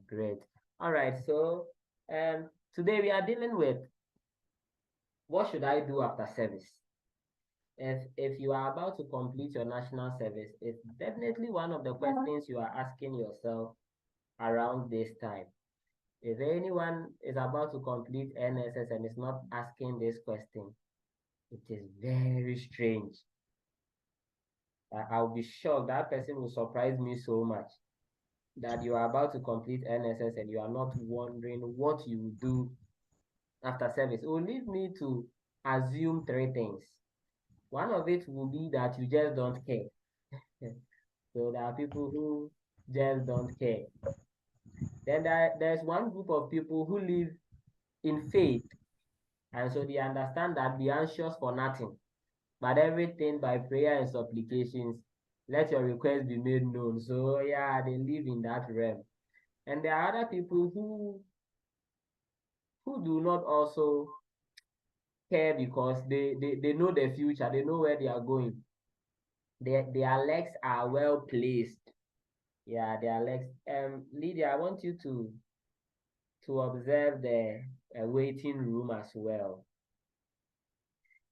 Great. All right. So, today we are dealing with what should I do after service? If you are about to complete your national service, it's definitely one of the questions you are asking yourself around this time. If anyone is about to complete NSS and is not asking this question, it is very strange. I'll be shocked. That person will surprise me so much that you are about to complete NSS and you are not wondering what you will do after service. It will lead me to assume three things. One of it will be that you just don't care. So there are people who just don't care. Then there's one group of people who live in faith, and so they understand that be anxious for nothing, but everything by prayer and supplications, let your request be made known. So yeah, they live in that realm. And there are other people who do not also care because they know the future, they know where they are going. Their legs are well placed. Yeah, their legs. Lydia, I want you to observe the waiting room as well,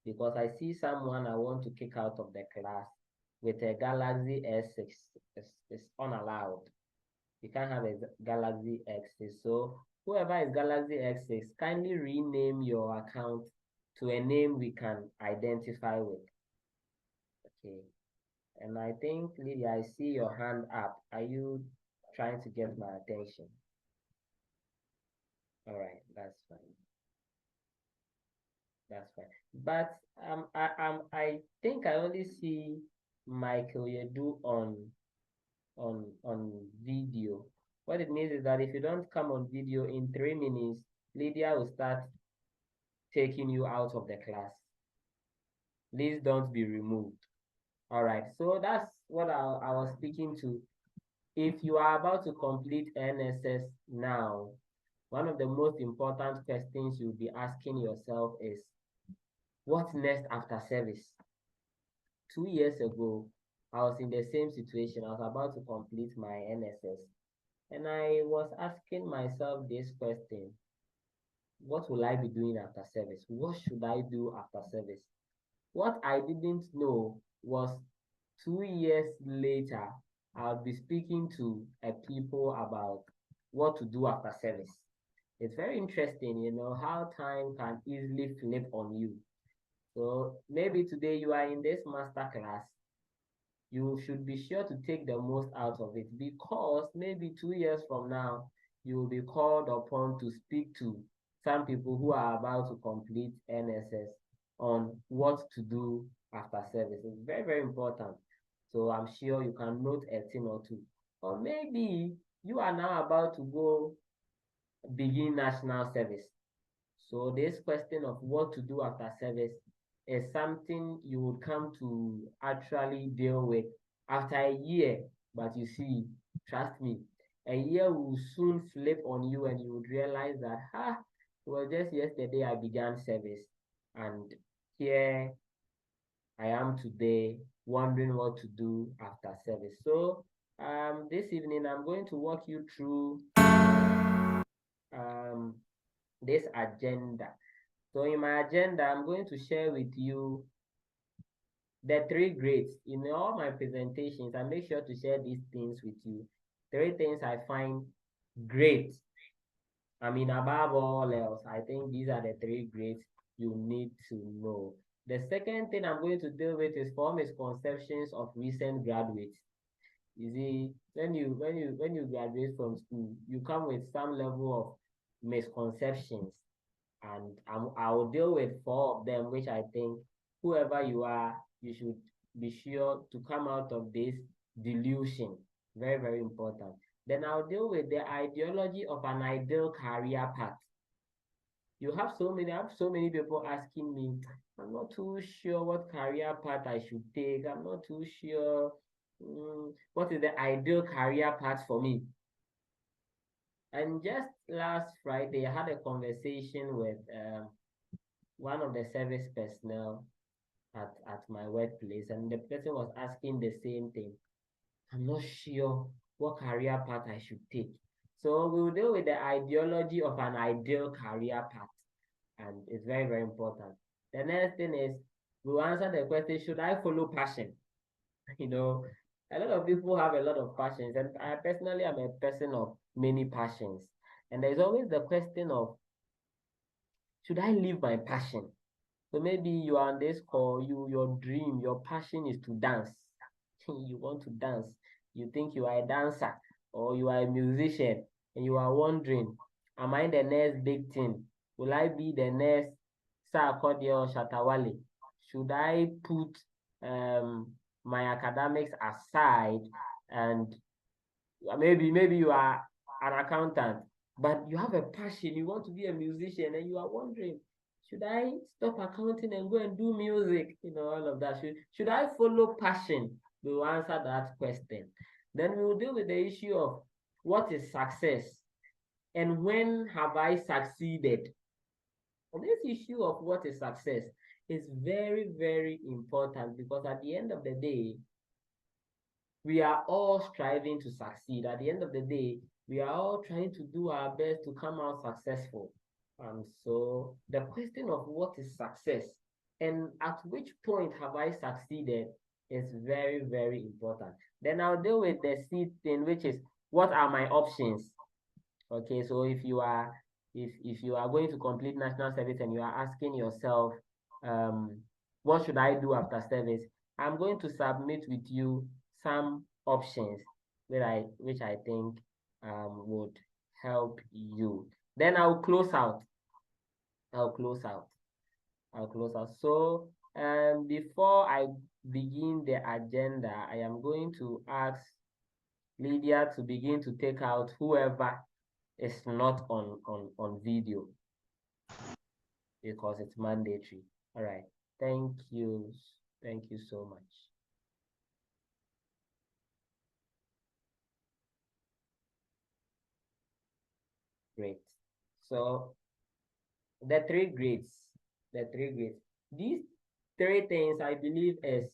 because I see someone I want to kick out of the class with a Galaxy S6. It's unallowed. You can't have a Galaxy X6. So whoever is Galaxy X6, kindly rename your account to a name we can identify with. Okay. And I think, Lydia, I see your hand up. Are you trying to get my attention? All right, that's fine. That's fine. But I think I only see Michael Yedu on video. What it means is that if you don't come on video in 3 minutes, Lydia will start taking you out of the class. Please don't be removed. All right. So that's what I was speaking to. If you are about to complete NSS now, one of the most important questions you'll be asking yourself is, what next after service? 2 years ago, I was in the same situation. I was about to complete my NSS, and I was asking myself this question: what will I be doing after service? What should I do after service? What I didn't know was 2 years later, I'll be speaking to a people about what to do after service. It's very interesting, how time can easily flip on you. So maybe today you are in this master class, you should be sure to take the most out of it, because maybe 2 years from now, you will be called upon to speak to some people who are about to complete NSS on what to do after service. It's very, very important. So I'm sure you can note a thing or two. Or maybe you are now about to go begin national service. So this question of what to do after service is something you would come to actually deal with after a year. But you see, trust me, a year will soon flip on you and you would realize that, it was just yesterday I began service. And here I am today wondering what to do after service. So this evening I'm going to walk you through um, this agenda. So in my agenda, I'm going to share with you the three grades. In all my presentations, I make sure to share these things with you. Three things I find great. I mean, above all else, I think these are the three grades you need to know. The second thing I'm going to deal with is four misconceptions of recent graduates. You see, when you graduate from school, you come with some level of misconceptions, and I will deal with four of them, which I think whoever you are, you should be sure to come out of this delusion. Very, very important. Then I'll deal with the ideology of an ideal career path. I have so many people asking me, I'm not too sure what career path I should take. I'm not too sure what is the ideal career path for me. And just last Friday, I had a conversation with one of the service personnel at my workplace, and the person was asking the same thing. I'm not sure what career path I should take. So we will deal with the ideology of an ideal career path, and it's very, very important. The next thing is we'll answer the question, should I follow passion? You know, a lot of people have a lot of passions, and I personally am a person of many passions. And there's always the question of, should I live my passion? So maybe you are on this call, your dream, your passion is to dance. You want to dance. You think you are a dancer or you are a musician, and you are wondering, am I the next big thing? Will I be the next Sarkodie or Shatawale? Should I put my academics aside, and maybe you are an accountant, but you have a passion, you want to be a musician, and you are wondering, should I stop accounting and go and do music? All of that. Should I follow passion? We will answer that question. Then we will deal with the issue of what is success and when have I succeeded. And this issue of what is success is very, very important, because at the end of the day, we are all striving to succeed. At the end of the day, we are all trying to do our best to come out successful. So the question of what is success and at which point have I succeeded is very, very important. Then I'll deal with the C thing, which is what are my options? Okay, so if you are going to complete national service and you are asking yourself, what should I do after service? I'm going to submit with you some options which I think would help you. Then I'll close out. So before I begin the agenda, I am going to ask Lydia to begin to take out whoever is not on video, because it's mandatory. All right. Thank you. Thank you so much. Great. So the three grades. These three things I believe is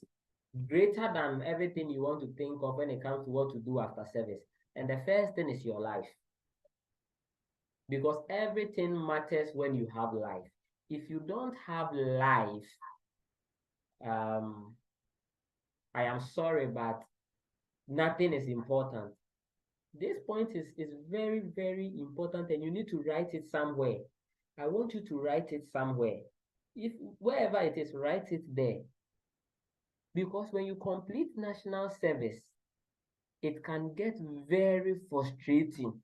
greater than everything you want to think of when it comes to what to do after service. And the first thing is your life. Because everything matters when you have life. If you don't have life, I am sorry, but nothing is important. This point is very, very important, and you need to write it somewhere. I want you to write it somewhere. If wherever it is, write it there. Because when you complete national service, it can get very frustrating.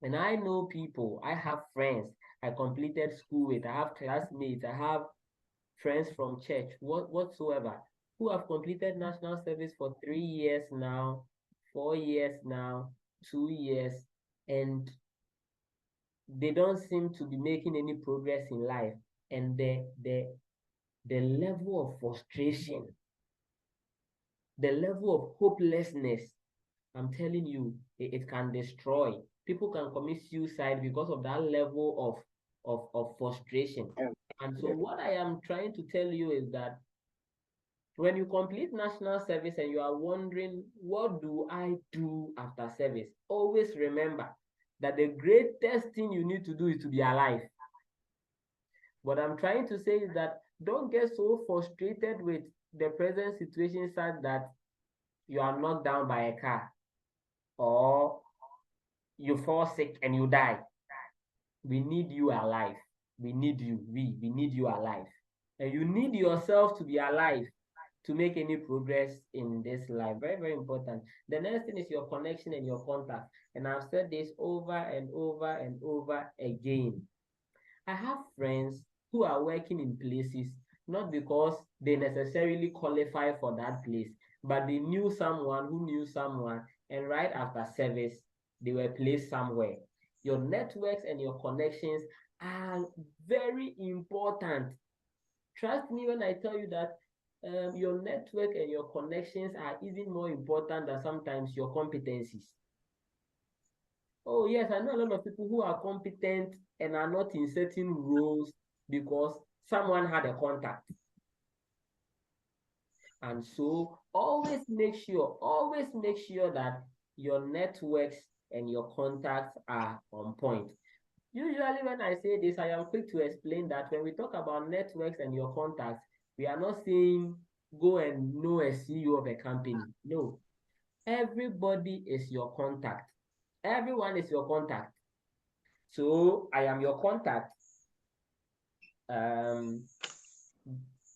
And I know people, I have friends I completed school with, I have classmates, I have friends from church, whatsoever, who have completed national service for 3 years now, 4 years now, 2 years, and they don't seem to be making any progress in life. And the level of frustration, the level of hopelessness, I'm telling you, it can destroy. People can commit suicide because of that level of frustration. And so what I am trying to tell you is that when you complete national service and you are wondering, what do I do after service? Always remember that the greatest thing you need to do is to be alive. What I'm trying to say is that don't get so frustrated with the present situation such that you are knocked down by a car or you fall sick and you die. We need you alive. We need you. We need you alive. And you need yourself to be alive to make any progress in this life. Very, very important. The next thing is your connection and your contact. And I've said this over and over and over again. I have friends who are working in places not because they necessarily qualify for that place, but they knew someone who knew someone, and right after service, they were placed somewhere. Your networks and your connections are very important. Trust me when I tell you that your network and your connections are even more important than sometimes your competencies. Oh, yes, I know a lot of people who are competent and are not in certain roles because someone had a contact. And so always make sure that your networks and your contacts are on point. Usually when I say this, I am quick to explain that when we talk about networks and your contacts, we are not saying go and know a CEO of a company. No, everybody is your contact. Everyone is your contact. So I am your contact.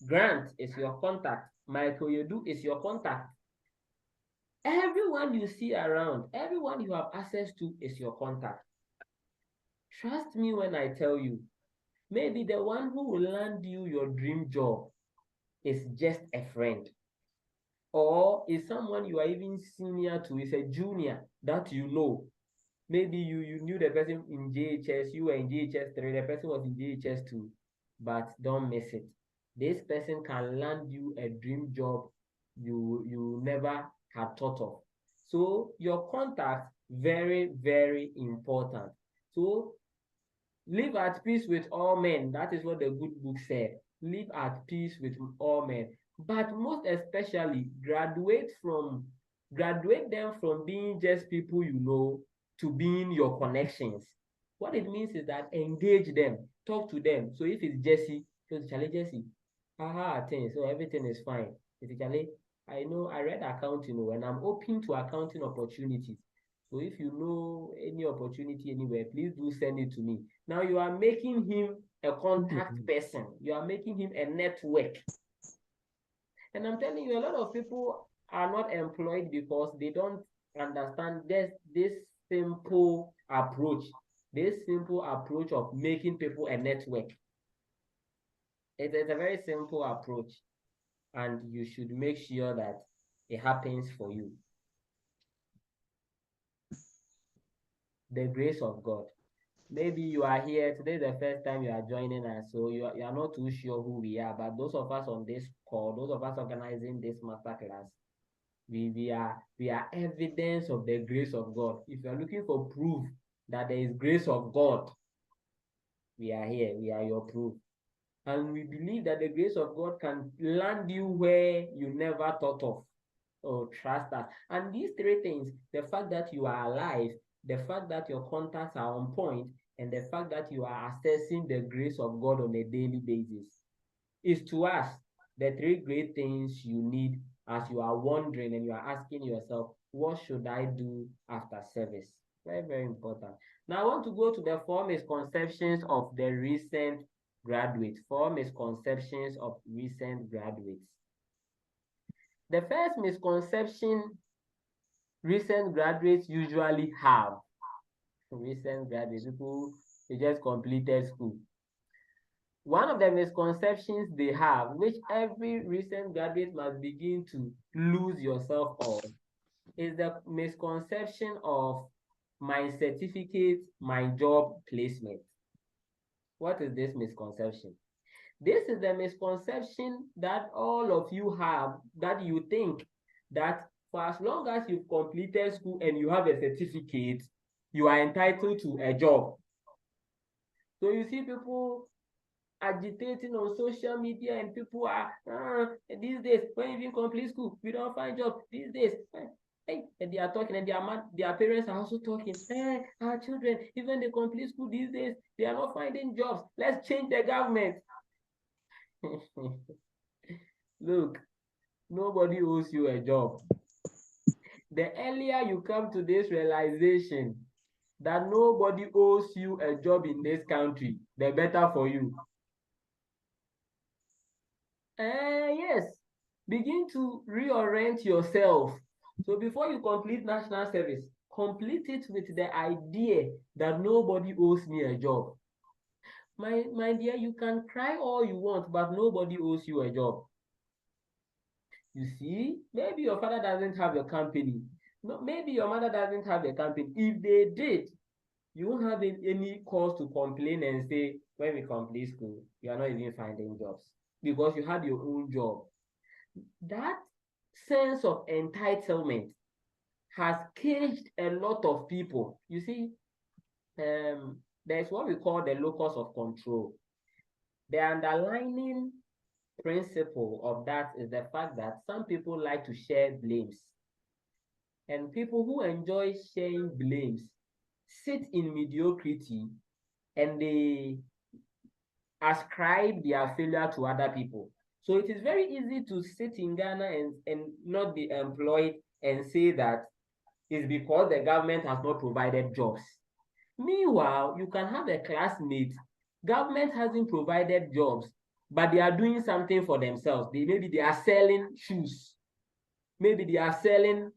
Grant is your contact. Michael Yedu is your contact. Everyone you see around, everyone you have access to is your contact. Trust me when I tell you, maybe the one who will land you your dream job is just a friend, or is someone you are even senior to, is a junior that you know. Maybe you knew the person in JHS, you were in JHS 3, the person was in JHS 2, but don't miss it. This person can land you a dream job you never had thought of. So your contact, very, very important. So live at peace with all men. That is what the good book said. Live at peace with all men. But most especially, graduate them from being just people you know to being your connections. What it means is that engage them, talk to them. So if it's Jesse, just Charlie Jesse, haha, thing, so everything is fine. If it's Charlie, I know I read accounting, and I'm open to accounting opportunities. So if you know any opportunity anywhere, please do send it to me. Now you are making him a contact person. You are making him a network. And I'm telling you, a lot of people are not employed because they don't understand this simple approach. This simple approach of making people a network. It is a very simple approach, and you should make sure that it happens for you. The grace of God. Maybe you are here today, the first time you are joining us, so you are not too sure who we are. But those of us on this call, those of us organizing this masterclass, we are evidence of the grace of God. If you are looking for proof that there is grace of God, we are here. We are your proof. And we believe that the grace of God can land you where you never thought of. Oh, trust us. And these three things, the fact that you are alive, the fact that your contacts are on point, and the fact that you are accessing the grace of God on a daily basis, is to us the three great things you need as you are wondering and you are asking yourself, what should I do after service? Very, very important. Now I want to go to the 4 misconceptions of the recent graduates. 4 misconceptions of recent graduates. The first misconception recent graduates usually have, recent graduates, people who just completed school. One of the misconceptions they have, which every recent graduate must begin to lose yourself of, is the misconception of my certificate, my job placement. What is this misconception? This is the misconception that all of you have, that you think that for as long as you've completed school and you have a certificate, you are entitled to a job. So you see people agitating on social media, and people are these days, when you even complete school, we don't find job these days. Hey, and they are talking, and their parents are also talking. Hey, our children, even they complete school these days, they are not finding jobs. Let's change the government. Look, nobody owes you a job. The earlier you come to this realization that nobody owes you a job in this country, the better for you. Yes, begin to reorient yourself. So before you complete national service, complete it with the idea that nobody owes me a job. My dear, you can cry all you want, but nobody owes you a job. You see, maybe your father doesn't have a company. No, maybe your mother doesn't have a company. If they did, you won't have any cause to complain and say, when we complete school, you are not even finding jobs because you had your own job. That sense of entitlement has caged a lot of people. You see, there's what we call the locus of control. The underlying principle of that is the fact that some people like to share blames. And people who enjoy sharing blames sit in mediocrity and they ascribe their failure to other people. So it is very easy to sit in Ghana and not be employed and say that it's because the government has not provided jobs. Meanwhile, you can have a classmate, government hasn't provided jobs, but they are doing something for themselves. Maybe they are selling shoes, maybe they are selling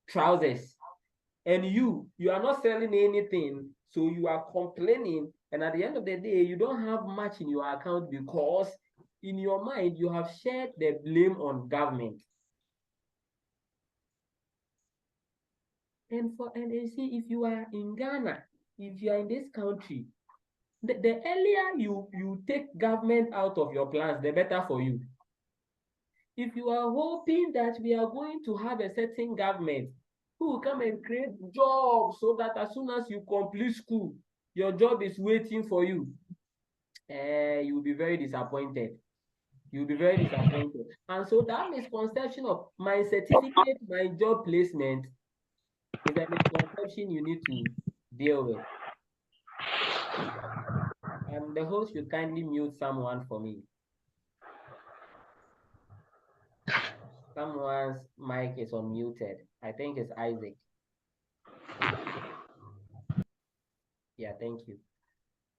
trousers, and you are not selling anything, so you are complaining, and at the end of the day you don't have much in your account because in your mind you have shared the blame on government. And you see, if you are in Ghana, if you are in this country, the earlier you take government out of your plans, the better for you. If you are hoping that we are going to have a certain government who will come and create jobs so that as soon as you complete school, your job is waiting for you, you will be very disappointed. You'll be very disappointed. And so that misconception of my certificate, my job placement is a misconception you need to deal with. And the host should kindly mute someone for me. Someone's mic is unmuted. I think it's Isaac. Yeah, thank you.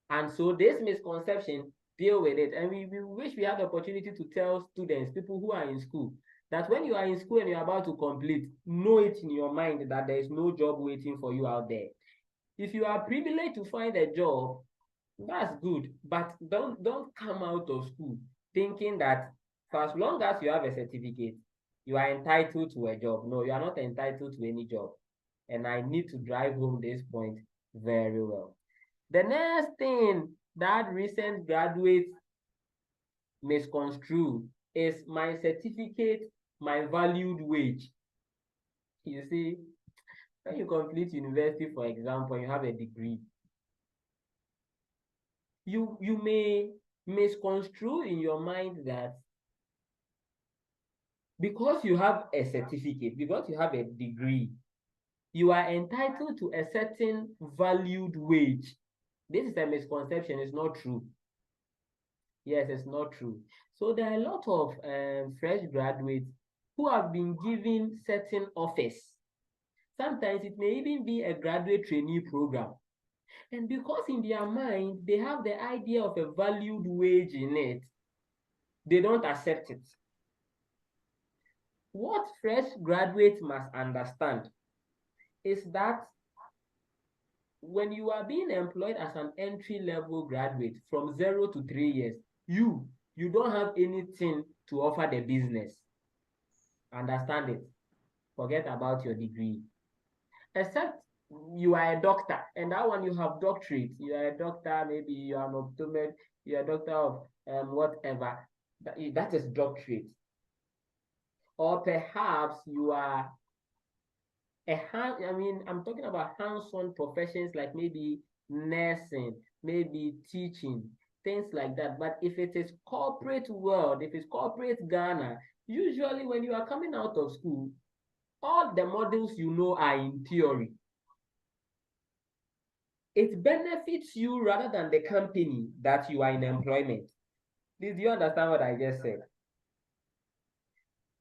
And so this misconception, deal with it. And we wish we had the opportunity to tell students, people who are in school, that when you are in school and you're about to complete, know it in your mind that there is no job waiting for you out there. If you are privileged to find a job, that's good. But don't come out of school thinking that for as long as you have a certificate, you are entitled to a job. No, you are not entitled to any job. And I need to drive home this point very well. The next thing that recent graduates misconstrue is my certificate, my valued wage. You see, when you complete university, for example, you have a degree, you may misconstrue in your mind that because you have a certificate, because you have a degree, you are entitled to a certain valued wage. This is a misconception, it's not true. Yes, it's not true. So there are a lot of fresh graduates who have been given certain offers. Sometimes it may even be a graduate trainee program. And because in their mind, they have the idea of a valued wage in it, they don't accept it. What fresh graduates must understand is that when you are being employed as an entry-level graduate from 0 to 3 years, you don't have anything to offer the business. Understand it. Forget about your degree. Except you are a doctor, and that one you have doctorate. You are a doctor, maybe you are an optometrist, you are a doctor of whatever. That is doctorate. Or perhaps you are I'm talking about hands-on professions like maybe nursing, maybe teaching, things like that. But if it is corporate world, if it's corporate Ghana, usually when you are coming out of school, all the models you know are in theory. It benefits you rather than the company that you are in employment. Do you understand what I just said?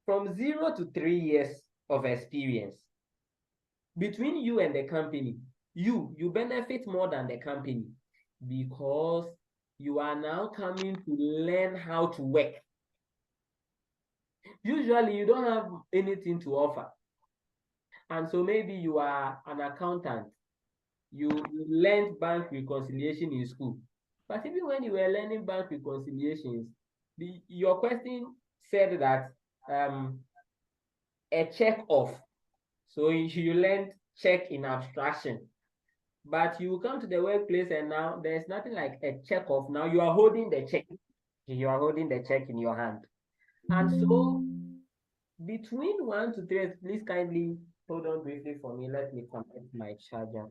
From 0 to 3 years of experience, between you and the company, you benefit more than the company because you are now coming to learn how to work. Usually you don't have anything to offer, and so maybe you are an accountant, you learned bank reconciliation in school, but even when you were learning bank reconciliations, your question said that a check off, so you learned check in abstraction. But you come to the workplace and now there's nothing like a check off. Now you are holding the check. You are holding the check in your hand. And so between 1 to 3, please kindly hold on briefly for me. Let me connect my charger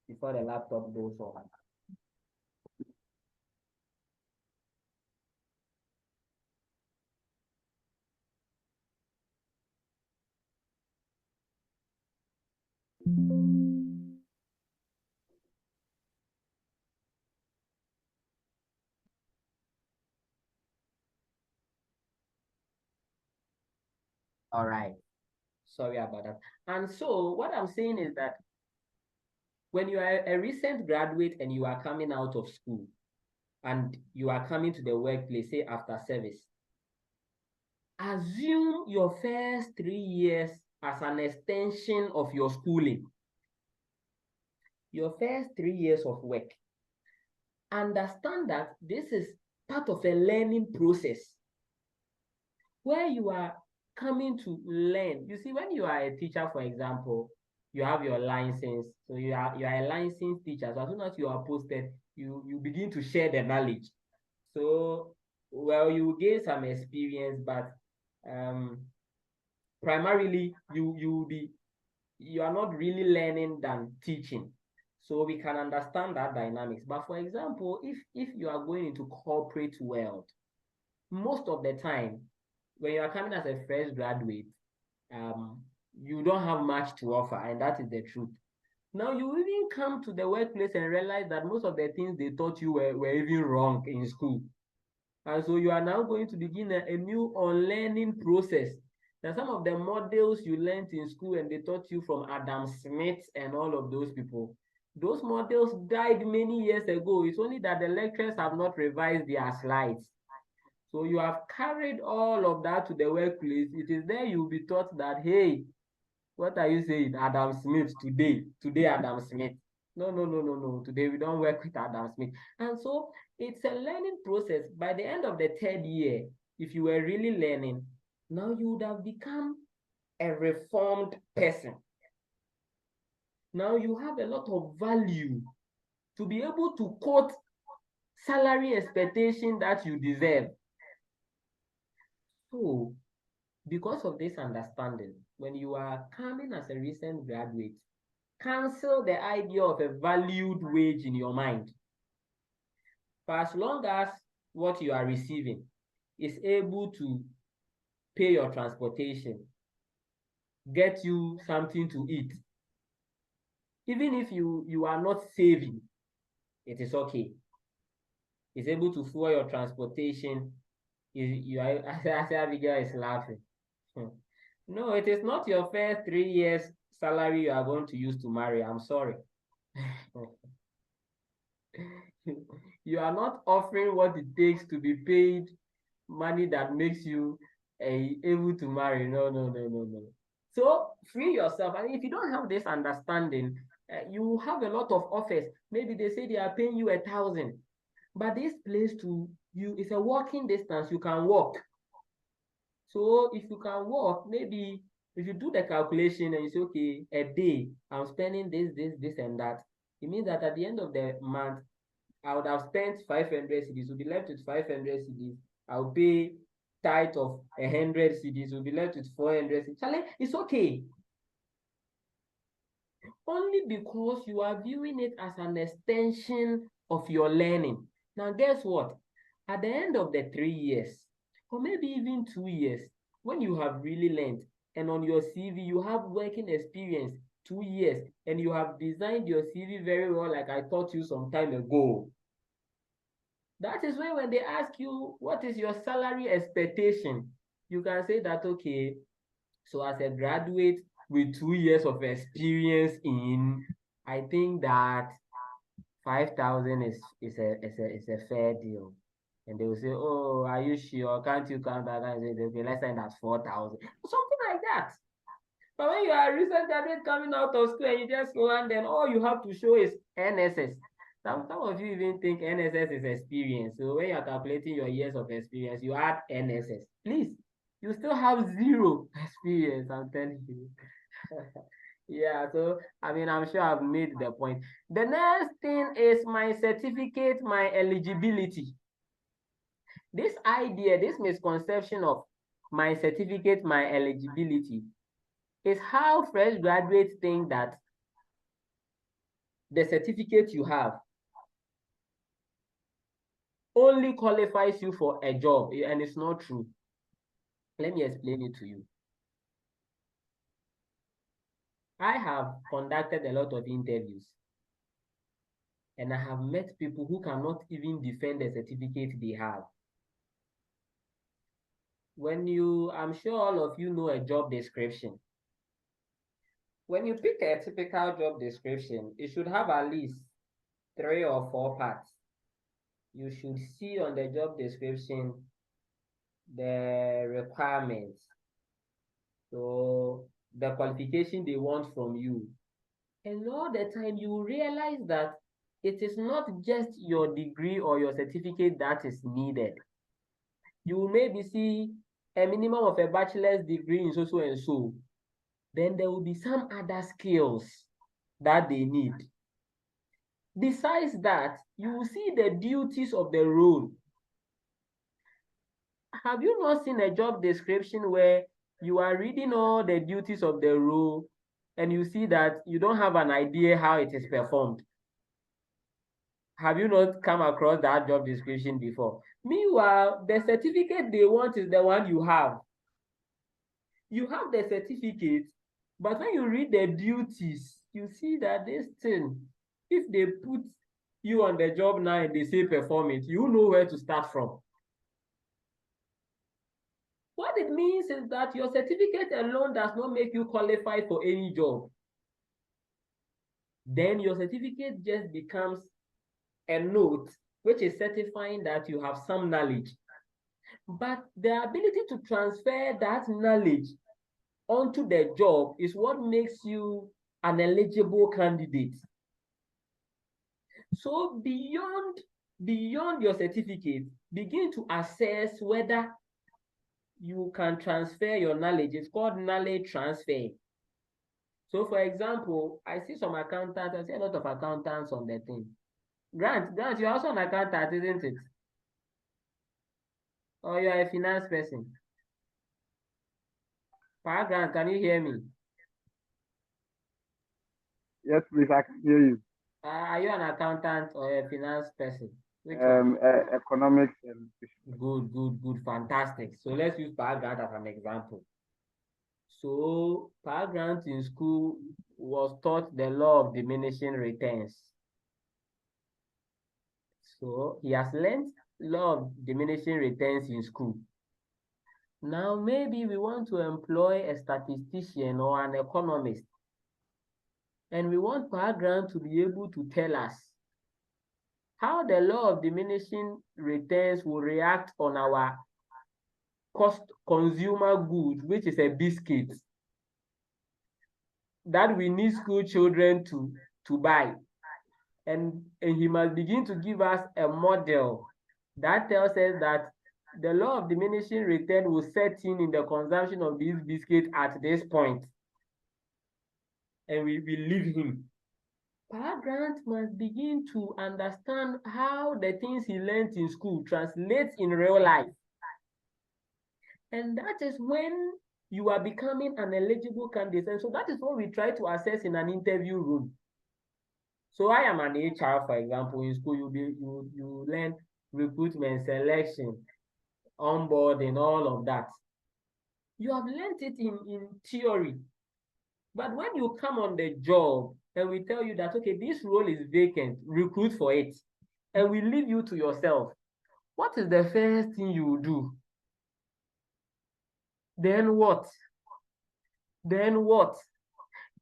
before the laptop goes off. All right. Sorry about that. And so what I'm saying is that when you are a recent graduate and you are coming out of school and you are coming to the workplace, say after service, assume your first 3 years as an extension of your schooling. Your first 3 years of work. Understand that this is part of a learning process where you are coming to learn. You see, when you are a teacher, for example, you have your license. So you are a licensed teacher. So as soon as you are posted, you begin to share the knowledge. So well, you gain some experience, but primarily you are not really learning than teaching. So we can understand that dynamics. But for example, if you are going into corporate world, most of the time, when you are coming as a fresh graduate, you don't have much to offer, and that is the truth. Now you even come to the workplace and realize that most of the things they taught you were even wrong in school. And so you are now going to begin a new unlearning process. Now, some of the models you learned in school and they taught you from Adam Smith and all of those people, those models died many years ago. It's only that the lecturers have not revised their slides. So you have carried all of that to the workplace. It is there you'll be taught that, hey, what are you saying? Adam Smith today. Today, Adam Smith. No, no, no, no, no. Today we don't work with Adam Smith. And so it's a learning process. By the end of the third year, if you were really learning, now you would have become a reformed person. Now you have a lot of value to be able to quote salary expectation that you deserve. So because of this understanding, when you are coming as a recent graduate, cancel the idea of a valued wage in your mind. For as long as what you are receiving is able to pay your transportation, get you something to eat, even if you are not saving, it is okay. It's able to fuel your transportation. You are, as Abigail is laughing. No, it is not your first 3 years salary you are going to use to marry. I'm sorry. You are not offering what it takes to be paid money that makes you able to marry. No, no, no, no, no. So free yourself. And if you don't have this understanding, you have a lot of offers. Maybe they say they are paying you 1,000, but this place to you is a walking distance. You can walk. So if you can walk, maybe if you do the calculation and you say, okay, a day I'm spending this, and that, it means that at the end of the month, I would have spent 500 cedis, will be left with 500 cedis. I'll pay tithe of 100 cedis, will be left with 400 cedis. Charlie, it's okay. Only because you are viewing it as an extension of your learning. Now, guess what? At the end of the 3 years, or maybe even 2 years, when you have really learned, and on your CV, you have working experience 2 years, and you have designed your CV very well, like I taught you some time ago. That is when they ask you, what is your salary expectation? You can say that, okay, so as a graduate with 2 years of experience I think that 5,000 is a fair deal. And they will say, oh, are you sure? Can't you count that? And say, okay, let's say that's 4,000. Something like that. But when you are a recent graduate coming out of school and you just land, then all you have to show is NSS. Some of you even think NSS is experience. So when you're calculating your years of experience, you add NSS. Please, you still have zero experience, I'm telling you. Yeah, so I mean, I'm sure I've made the point. The next thing is my certificate, my eligibility. This idea, this misconception of my certificate, my eligibility, is how fresh graduates think that the certificate you have only qualifies you for a job, and it's not true. Let me explain it to you. I have conducted a lot of interviews, and I have met people who cannot even defend the certificate they have. I'm sure all of you know a job description. When you pick a typical job description, it should have at least 3 or 4 parts. You should see on the job description the requirements. So the qualification they want from you. And all the time you realize that it is not just your degree or your certificate that is needed. You maybe see a minimum of a bachelor's degree in so and so. Then there will be some other skills that they need. Besides that, you will see the duties of the role. Have you not seen a job description where you are reading all the duties of the role and you see that you don't have an idea how it is performed? Have you not come across that job description before? Meanwhile, the certificate they want is the one you have. You have the certificate, but when you read the duties, you see that this thing, if they put you on the job now and they say perform it, you know where to start from. What it means is that your certificate alone does not make you qualify for any job. Then your certificate just becomes a note which is certifying that you have some knowledge. But the ability to transfer that knowledge onto the job is what makes you an eligible candidate. So beyond your certificate, begin to assess whether you can transfer your knowledge. It's called knowledge transfer. So for example, I see some accountants, I see a lot of accountants on the thing. Grant, you're also an accountant, isn't it? Or you're a finance person? Grant, can you hear me? Yes, please, I can hear you. Are you an accountant or a finance person? Which one? Economics and Good, fantastic. So let's use Grant as an example. So Grant in school was taught the law of diminishing returns. So he has learned law of diminishing returns in school. Now maybe we want to employ a statistician or an economist, and we want Grant to be able to tell us how the law of diminishing returns will react on our cost consumer goods, which is a biscuit that we need school children to buy. And he must begin to give us a model that tells us that the law of diminishing return will set in the consumption of these biscuits at this point. And we leave him. Grant must begin to understand how the things he learned in school translates in real life. And that is when you are becoming an eligible candidate. And so that is what we try to assess in an interview room. So I am an HR, for example, in school, you learn recruitment, selection, onboarding, all of that. You have learned it in theory. But when you come on the job and we tell you that, okay, this role is vacant, recruit for it, and we leave you to yourself, what is the first thing you do? Then what?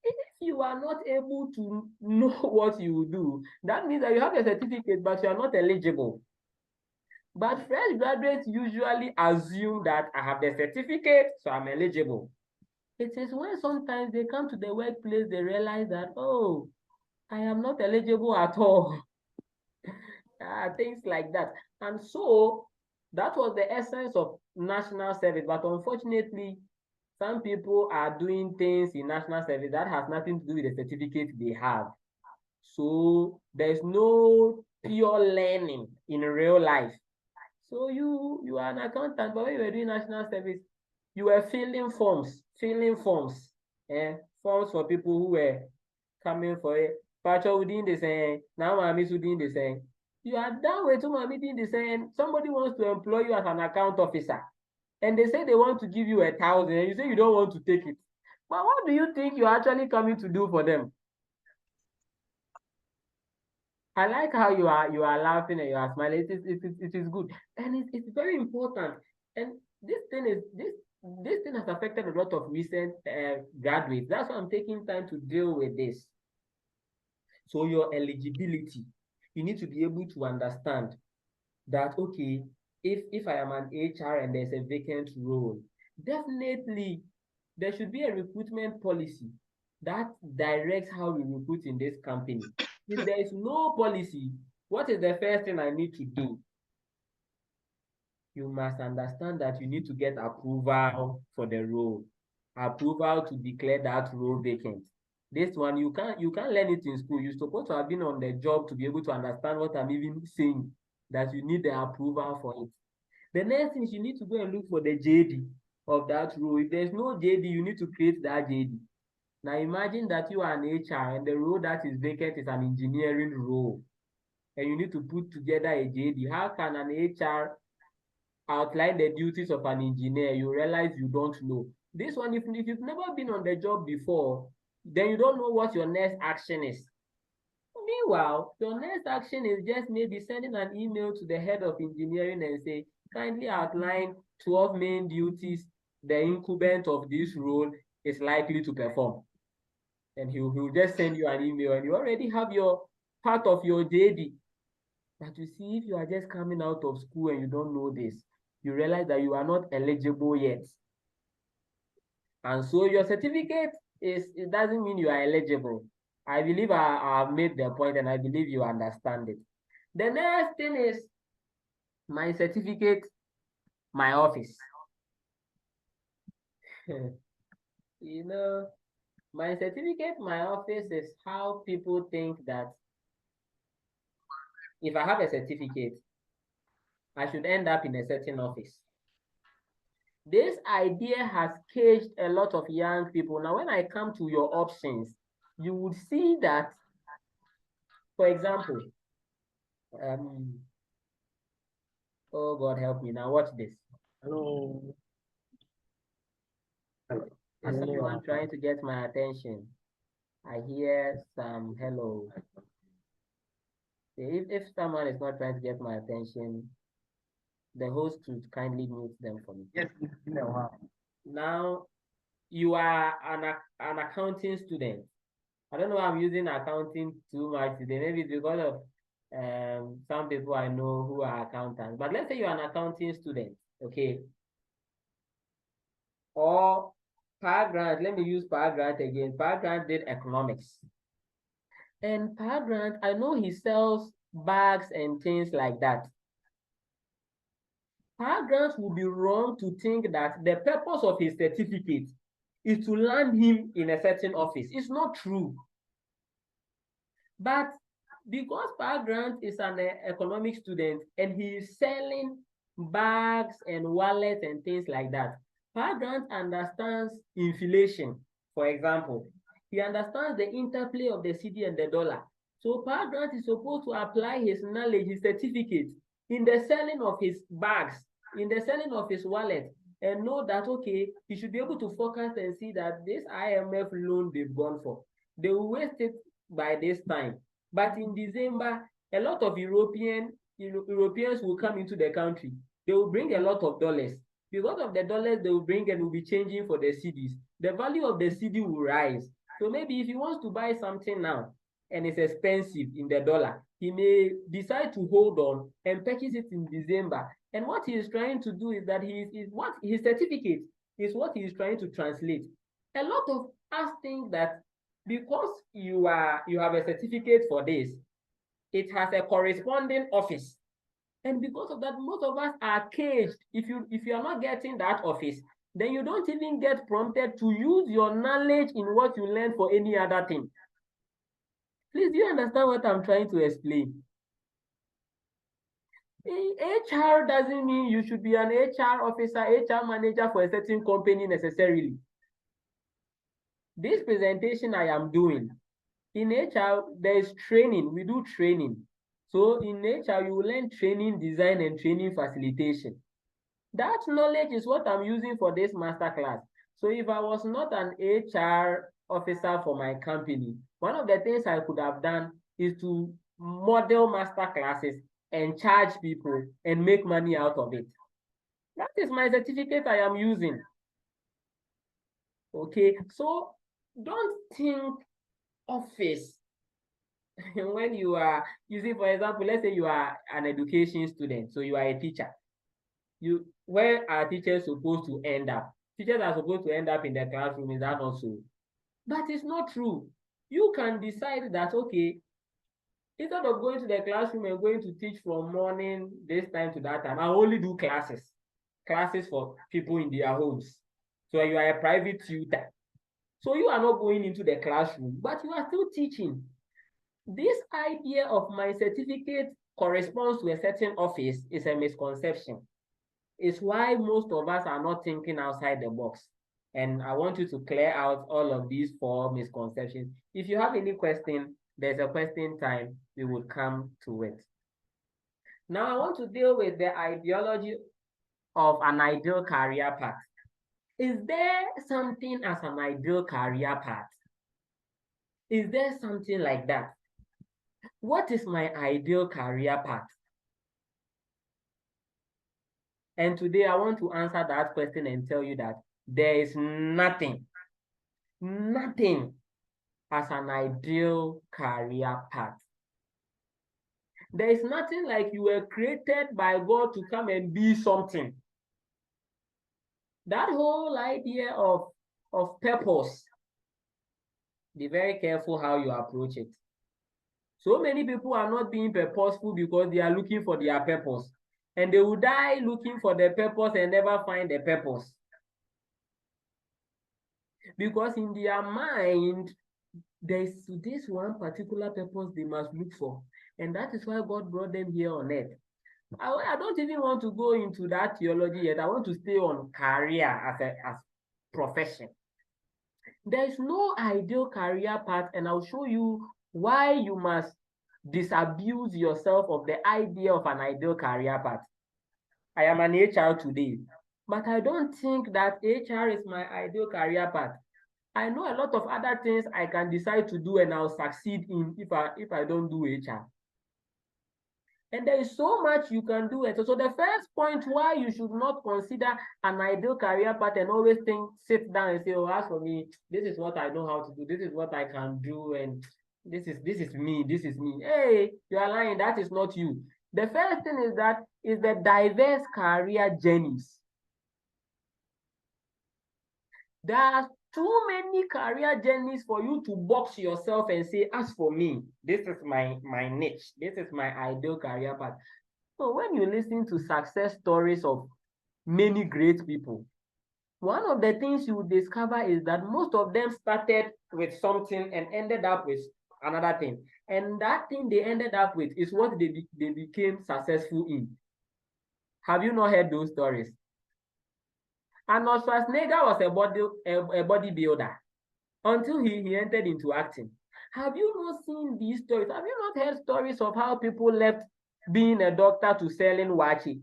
If you are not able to know what you do, that means that you have a certificate, but you are not eligible. But fresh graduates usually assume that I have the certificate, so I'm eligible. It is when sometimes they come to the workplace, they realize that, oh, I am not eligible at all. Things like that. And so that was the essence of national service. But unfortunately, some people are doing things in national service that has nothing to do with the certificate they have. So there's no pure learning in real life. So you are an accountant, but when you were doing national service, you were filling forms, forms for people who were coming for it. Pacho within the same, now I'm within the same. You are done with mommy doing the same. Somebody wants to employ you as an account officer, and they say they want to give you 1,000, and you say you don't want to take it. But what do you think you're actually coming to do for them? I like how you are laughing and you are smiling. It is good. And it's very important. And this thing has affected a lot of recent graduates. That's why I'm taking time to deal with this. So your eligibility, you need to be able to understand that, okay, if I am an HR and there's a vacant role, definitely there should be a recruitment policy that directs how we recruit in this company. If there is no policy, what is the first thing I need to do? You must understand that you need to get approval for the role, approval to declare that role vacant. This one you can't learn it in school. You're supposed to have been on the job to be able to understand what I'm even saying, that you need the approval for it. The next thing is you need to go and look for the JD of that role. If there's no JD, you need to create that JD. Now imagine that you are an HR and the role that is vacant is an engineering role, and you need to put together a JD. How can an HR outline the duties of an engineer? You realize you don't know. This one, if you've never been on the job before, then you don't know what your next action is. Meanwhile, your next action is just maybe sending an email to the head of engineering and say, kindly outline 12 main duties the incumbent of this role is likely to perform. And he'll just send you an email and you already have your part of your JD. But you see, if you are just coming out of school and you don't know this, you realize that you are not eligible yet. And so your certificate it doesn't mean you are eligible. I believe I made the point and I believe you understand it. The next thing is my certificate, my office. You know, my certificate, my office is how people think that if I have a certificate, I should end up in a certain office. This idea has caged a lot of young people. Now, when I come to your options, you would see that, for example, oh God help me now, watch this. Hello. Is someone trying to get my attention? I hear some hello. If someone is not trying to get my attention, the host should kindly mute them for me. Yes, it's been a while. Now, you are an accounting student. I don't know why I'm using accounting too much today. Maybe it's because of some people I know who are accountants. But let's say you're an accounting student, okay? Or Power Grant, let me use Power Grant again. Power Grant did economics. And Power Grant, I know he sells bags and things like that. Power Grant would be wrong to think that the purpose of his certificate is to land him in a certain office. It's not true. But because Power Grant is an economic student and he is selling bags and wallets and things like that, Power Grant understands inflation, for example. He understands the interplay of the cedi and the dollar. So Power Grant is supposed to apply his knowledge, his certificate, in the selling of his bags, in the selling of his wallet, and know that, okay, he should be able to focus and see that this IMF loan they've gone for, they will waste it by this time. But in December, a lot of Europeans will come into the country. They will bring a lot of dollars. Because of the dollars they will bring and will be changing for the cedis, the value of the cedi will rise. So maybe if he wants to buy something now and it's expensive in the dollar, he may decide to hold on and purchase it in December. And what he is trying to do is that his certificate is what he is trying to translate. A lot of us think that because you have a certificate for this, it has a corresponding office. And because of that, most of us are caged. If you are not getting that office, then you don't even get prompted to use your knowledge in what you learn for any other thing. Please, do you understand what I'm trying to explain? HR doesn't mean you should be an HR officer, HR manager for a certain company necessarily. This presentation I am doing, in HR, there is training. We do training. So in HR, you will learn training design and training facilitation. That knowledge is what I'm using for this masterclass. So if I was not an HR officer for my company, one of the things I could have done is to model master classes and charge people and make money out of it. That is my certificate I am using. Okay, so don't think office when you are using, for example, let's say you are an education student, so you are a teacher. Where are teachers supposed to end up? Teachers are supposed to end up in the classroom, is that not so? But it's not true. You can decide that, okay, instead of going to the classroom and going to teach from morning this time to that time, I only do classes for people in their homes. So you are a private tutor. So you are not going into the classroom, but you are still teaching. This idea of my certificate corresponds to a certain office is a misconception. It's why most of us are not thinking outside the box. And I want you to clear out all of these 4 misconceptions. If you have any question, there's a question time, we would come to it. Now, I want to deal with the ideology of an ideal career path. Is there something as an ideal career path? Is there something like that? What is my ideal career path? And today I want to answer that question and tell you that there is nothing as an ideal career path. There is nothing like you were created by God to come and be something. That whole idea of purpose, be very careful how you approach it. So many people are not being purposeful because they are looking for their purpose. And they will die looking for the purpose and never find the purpose. Because in their mind, there's this one particular purpose they must look for. And that is why God brought them here on earth. I don't even want to go into that theology yet. I want to stay on career as profession. There is no ideal career path, and I'll show you why you must disabuse yourself of the idea of an ideal career path. I am an HR today, but I don't think that HR is my ideal career path. I know a lot of other things I can decide to do and I'll succeed in if I don't do HR. And there is so much you can do it. So the first point why you should not consider an ideal career path and always sit down and say, oh, as for me, this is what I know how to do, this is what I can do, and this is me. Hey, you are lying, that is not you. The first thing is the diverse career journeys. There are too many career journeys for you to box yourself and say, as for me, this is my niche, this is my ideal career path. So when you listen to success stories of many great people, one of the things you will discover is that most of them started with something and ended up with another thing. And that thing they ended up with is what they became successful in. Have you not heard those stories? Arnold Schwarzenegger was a bodybuilder until he entered into acting. Have you not seen these stories? Have you not heard stories of how people left being a doctor to selling wachi?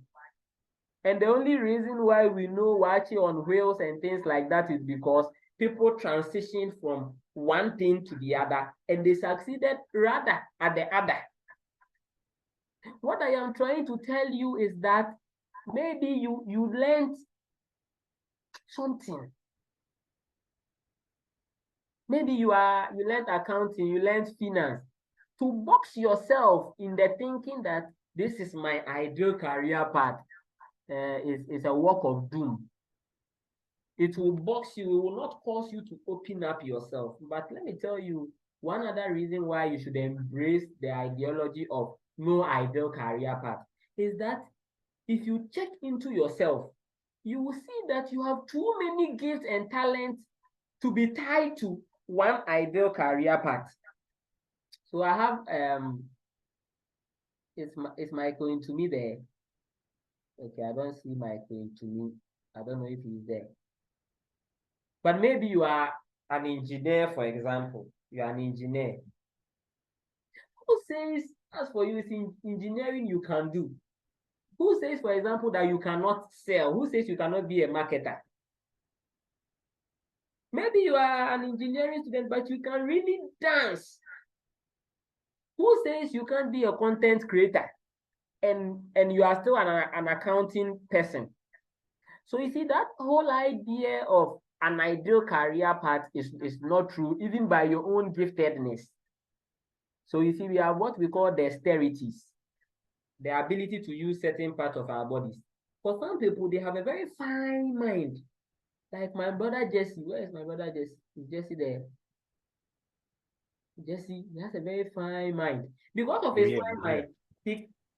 And the only reason why we know wachi on wheels and things like that is because people transitioned from one thing to the other and they succeeded rather at the other. What I am trying to tell you is that maybe you learned something. Maybe you learned accounting, you learned finance. To box yourself in the thinking that this is my ideal career path is a work of doom. It will box you, it will not cause you to open up yourself. But let me tell you, one other reason why you should embrace the ideology of no ideal career path is that if you check into yourself, you will see that you have too many gifts and talents to be tied to one ideal career path. So I have is Michael into me there? Okay, I don't see Michael into me. I don't know if he's there. But maybe you are an engineer, for example. You are an engineer. Who says, as for you, it's in engineering you can do? Who says, for example, that you cannot sell? Who says you cannot be a marketer? Maybe you are an engineering student, but you can really dance. Who says you can't be a content creator and you are still an accounting person? So you see, that whole idea of an ideal career path is not true, even by your own giftedness. So you see, we have what we call dexterities, the ability to use certain parts of our bodies. For some people, they have a very fine mind. Like my brother Jesse. Where is my brother Jesse? Is Jesse there? Jesse, he has a very fine mind. Because of his fine mind,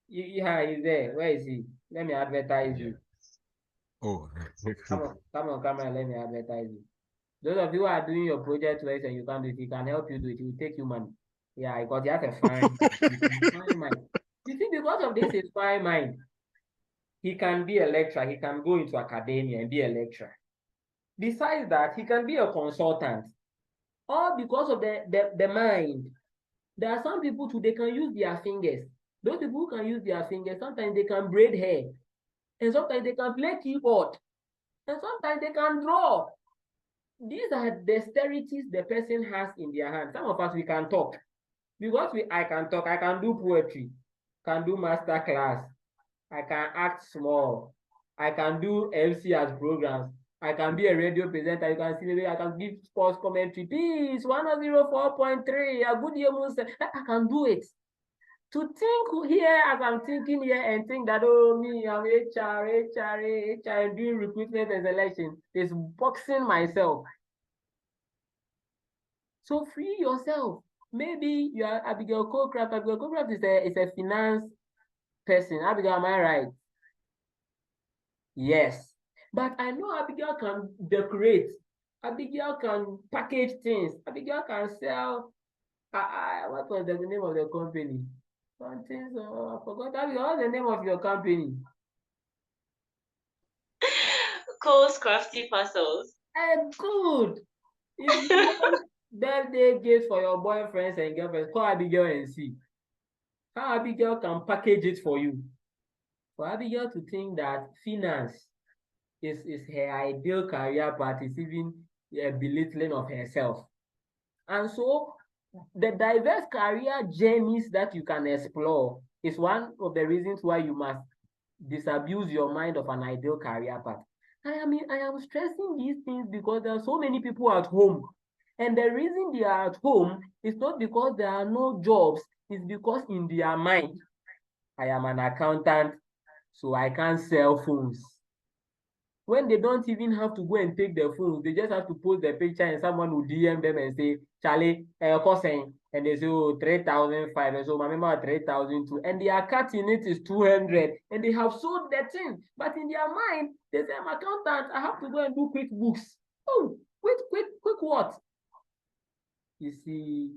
yeah, he's there. Where is he? Let me advertise you. Oh, Come on, let me advertise you. Those of you who are doing your project work and you can't do it, he can help you do it. He will take you money. Yeah, because he has a fine mind. You see, because of this, his fine mind, he can be a lecturer. He can go into academia and be a lecturer. Besides that, he can be a consultant. All because of the mind. There are some people too, they can use their fingers. Those people who can use their fingers, sometimes they can braid hair. And sometimes they can play keyboard. And sometimes they can draw. These are dexterities the person has in their hand. Some of us, we can talk. Because I can talk, I can do poetry, can do master class, I can act small, I can do MC as programs, I can be a radio presenter, you can see maybe I can give sports commentary, peace, 104.3, a good year, I can do it. To think here as I'm thinking here and think that, oh, me, I'm HR, doing recruitment and selection, is boxing myself. So free yourself. Maybe you are Abigail Colcraft. Abigail Colcraft is a finance person. Abigail, am I right? Yes. But I know Abigail can decorate. Abigail can package things. Abigail can sell. What was the name of the company? Something, so I forgot. Abigail, what's the name of your company? Cole's Crafty Parcels. Good. If you want birthday gifts for your boyfriends and girlfriends, call Abigail and see how Abigail can package it for you. For Abigail to think that finance is her ideal career path is even a belittling of herself. And so the diverse career journeys that you can explore is one of the reasons why you must disabuse your mind of an ideal career path. I am stressing these things because there are so many people at home. And the reason they are at home is not because there are no jobs, it's because in their mind, I am an accountant, so I can't sell phones. When they don't even have to go and take their phones, they just have to post their picture and someone will DM them and say, Charlie, cousin, and they say, oh, 3,005, and so my member 3,002, and their cut in it is 200, and they have sold the thing, but in their mind, they say, I'm accountant, I have to go and do quick books. Oh, quick what? You see,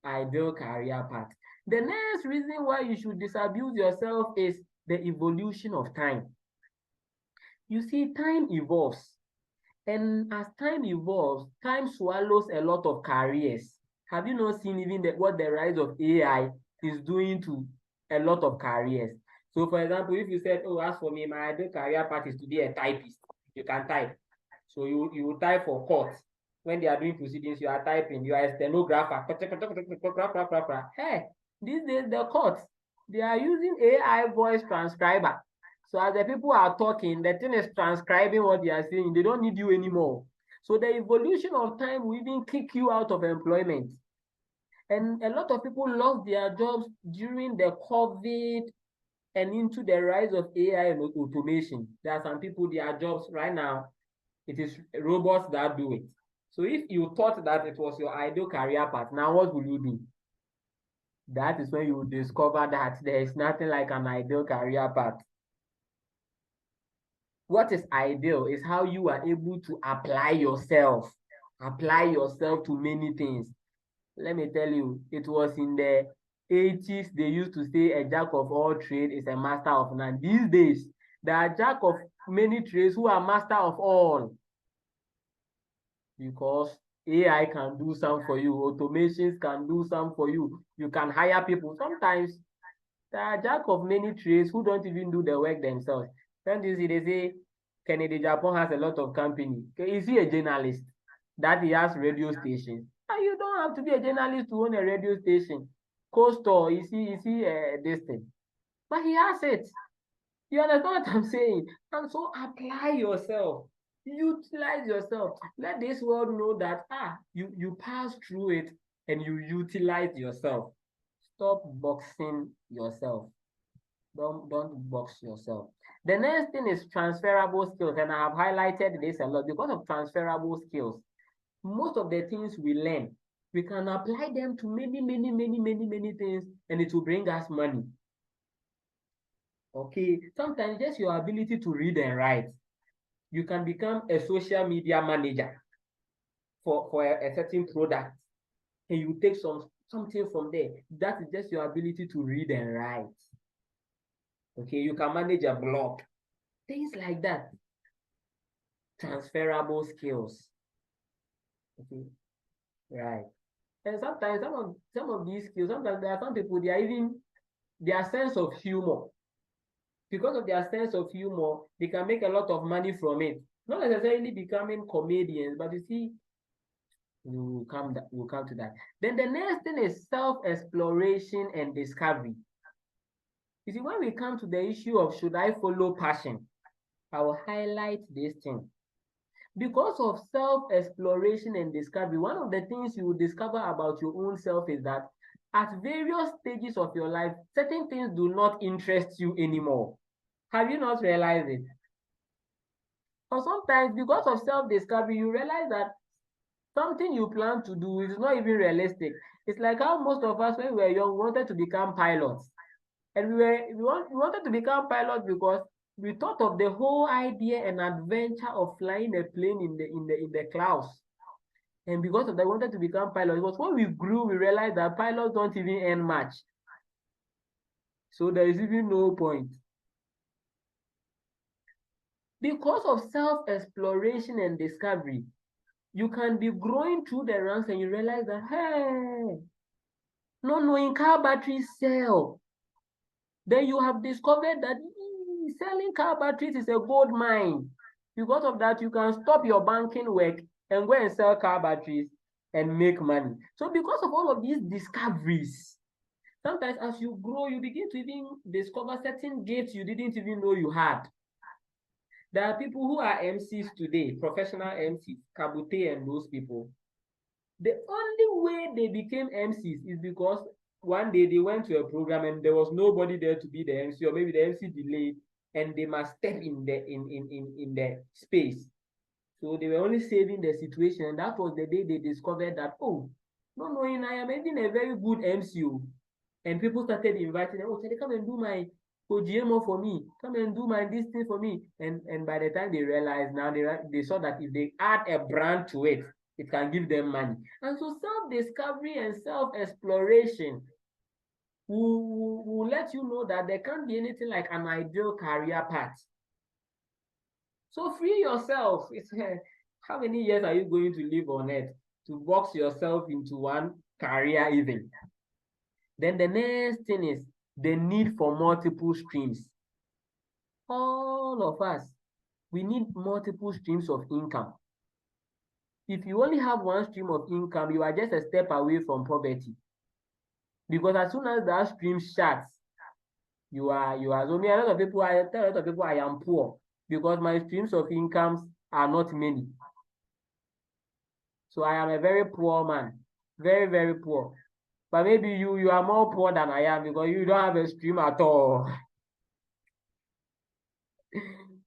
ideal career path. The next reason why you should disabuse yourself is the evolution of time. You see, time evolves. And as time evolves, time swallows a lot of careers. Have you not seen even what the rise of AI is doing to a lot of careers? So, for example, if you said, oh, as for me, my ideal career path is to be a typist, you can type. So you will type for court. When they are doing proceedings, you are typing. You are a stenographer. Hey, these days, the courts, they are using AI voice transcriber. So as the people are talking, the thing is transcribing what they are saying. They don't need you anymore. So the evolution of time will even kick you out of employment. And a lot of people lost their jobs during the COVID and into the rise of AI and automation. There are some people, their jobs right now, it is robots that do it. So if you thought that it was your ideal career path, now what will you do? That is when you will discover that there is nothing like an ideal career path. What is ideal is how you are able to apply yourself to many things. Let me tell you, it was in the 80s, they used to say a jack of all trades is a master of none. These days, there are jack of many trades who are master of all. Because AI can do some for you, automations can do some for you. You can hire people. Sometimes there are jack of many trades who don't even do the work themselves. When you see, they say Kennedy Japan has a lot of company. Okay, is he a journalist? that he has radio stations. And you don't have to be a journalist to own a radio station. Co-store, you see this thing. But he has it. You understand what I'm saying? And so apply yourself. Utilize yourself. Let this world know that you pass through it and you utilize yourself. Stop boxing yourself. Don't box yourself. The next thing is transferable skills, and I have highlighted this a lot because of transferable skills. Most of the things we learn, we can apply them to many things, and it will bring us money. Okay, sometimes just your ability to read and write, you can become a social media manager for a certain product, and you take something from there. That is just your ability to read and write. Okay, you can manage a blog, things like that. Transferable skills. Okay, right. And sometimes some of these skills, sometimes there are some people, they are even their sense of humor. Because of their sense of humor, they can make a lot of money from it. Not necessarily becoming comedians, but you see, we'll come to that. Then the next thing is self-exploration and discovery. You see, when we come to the issue of should I follow passion, I will highlight this thing. Because of self-exploration and discovery, one of the things you will discover about your own self is that at various stages of your life, certain things do not interest you anymore. Have you not realized it? Or sometimes, because of self-discovery, you realize that something you plan to do is not even realistic. It's like how most of us, when we were young, wanted to become pilots. And we wanted to become pilots because we thought of the whole idea and adventure of flying a plane in the clouds. And because of that, we wanted to become pilots. Because when we grew, we realized that pilots don't even earn much. So there is even no point. Because of self-exploration and discovery, you can be growing through the ranks and you realize that, hey, not knowing car batteries sell. Then you have discovered that selling car batteries is a gold mine. Because of that, you can stop your banking work and go and sell car batteries and make money. So because of all of these discoveries, sometimes as you grow, you begin to even discover certain gifts you didn't even know you had. There are people who are MCs today, professional MCs, Kabute and those people. The only way they became MCs is because one day they went to a program and there was nobody there to be the MC, or maybe the MC delayed and they must step in the space. So they were only saving the situation, and that was the day they discovered that, oh, no knowing I am even a very good MCU. And people started inviting them, oh, so they come and do my GMO for me, come and do my this thing for me. And by the time they realized, now they saw that if they add a brand to it, it can give them money. And so self-discovery and self-exploration will let you know that there can't be anything like an ideal career path. So free yourself. It's how many years are you going to live on earth to box yourself into one career even? Then the next thing is the need for multiple streams. All of us, we need multiple streams of income. If you only have one stream of income, you are just a step away from poverty. Because as soon as that stream shuts, you are so me, a lot of people, I tell a lot of people I am poor because my streams of incomes are not many. So I am a very poor man, very, very poor. But maybe you are more poor than I am because you don't have a stream at all.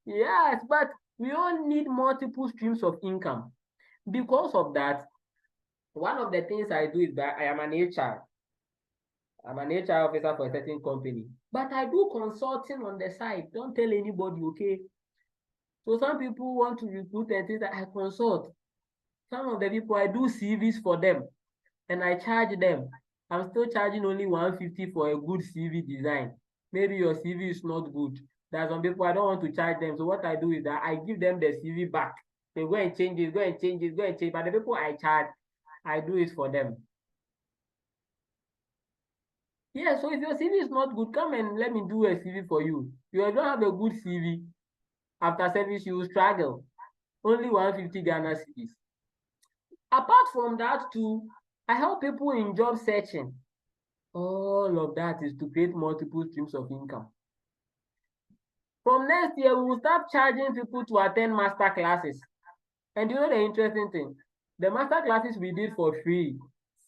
Yes, but we all need multiple streams of income. Because of that, one of the things I do is that I am an HR. I'm an HR officer for a certain company, but I do consulting on the side. Don't tell anybody, okay? So some people want to recruit and things that I consult. Some of the people I do CVs for them and I charge them. I'm still charging only 150 for a good CV design. Maybe your CV is not good. There are some people I don't want to charge them. So what I do is that I give them the CV back. They go and change it, go and change it, go and change it. But the people I charge, I do it for them. Yeah, so if your CV is not good, come and let me do a CV for you. If you don't have a good CV, after service, you will struggle. Only 150 Ghana cedis. Apart from that too, I help people in job searching. All of that is to create multiple streams of income. From next year, we will start charging people to attend master classes. And you know the interesting thing? The master classes we did for free,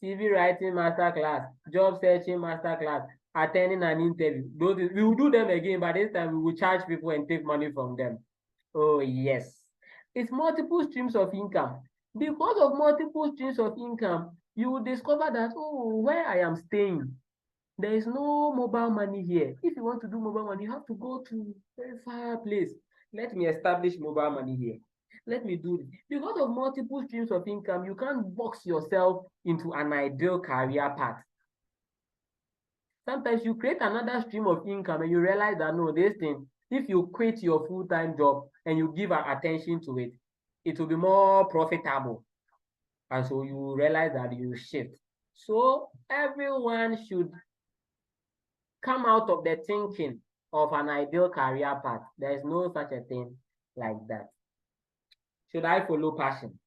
CV writing master class, job searching master class, attending an interview. We will do them again, but this time we will charge people and take money from them. Oh, yes. It's multiple streams of income. Because of multiple streams of income, you will discover that, oh, where I am staying, there is no mobile money here. If you want to do mobile money, you have to go to a very far place. Let me establish mobile money here. Let me do this. Because of multiple streams of income, you can't box yourself into an ideal career path. Sometimes you create another stream of income and you realize that no, this thing, if you quit your full-time job and you give attention to it, it will be more profitable. And so you realize that you shift. So everyone should come out of the thinking of an ideal career path. There is no such a thing like that. Should I follow passion?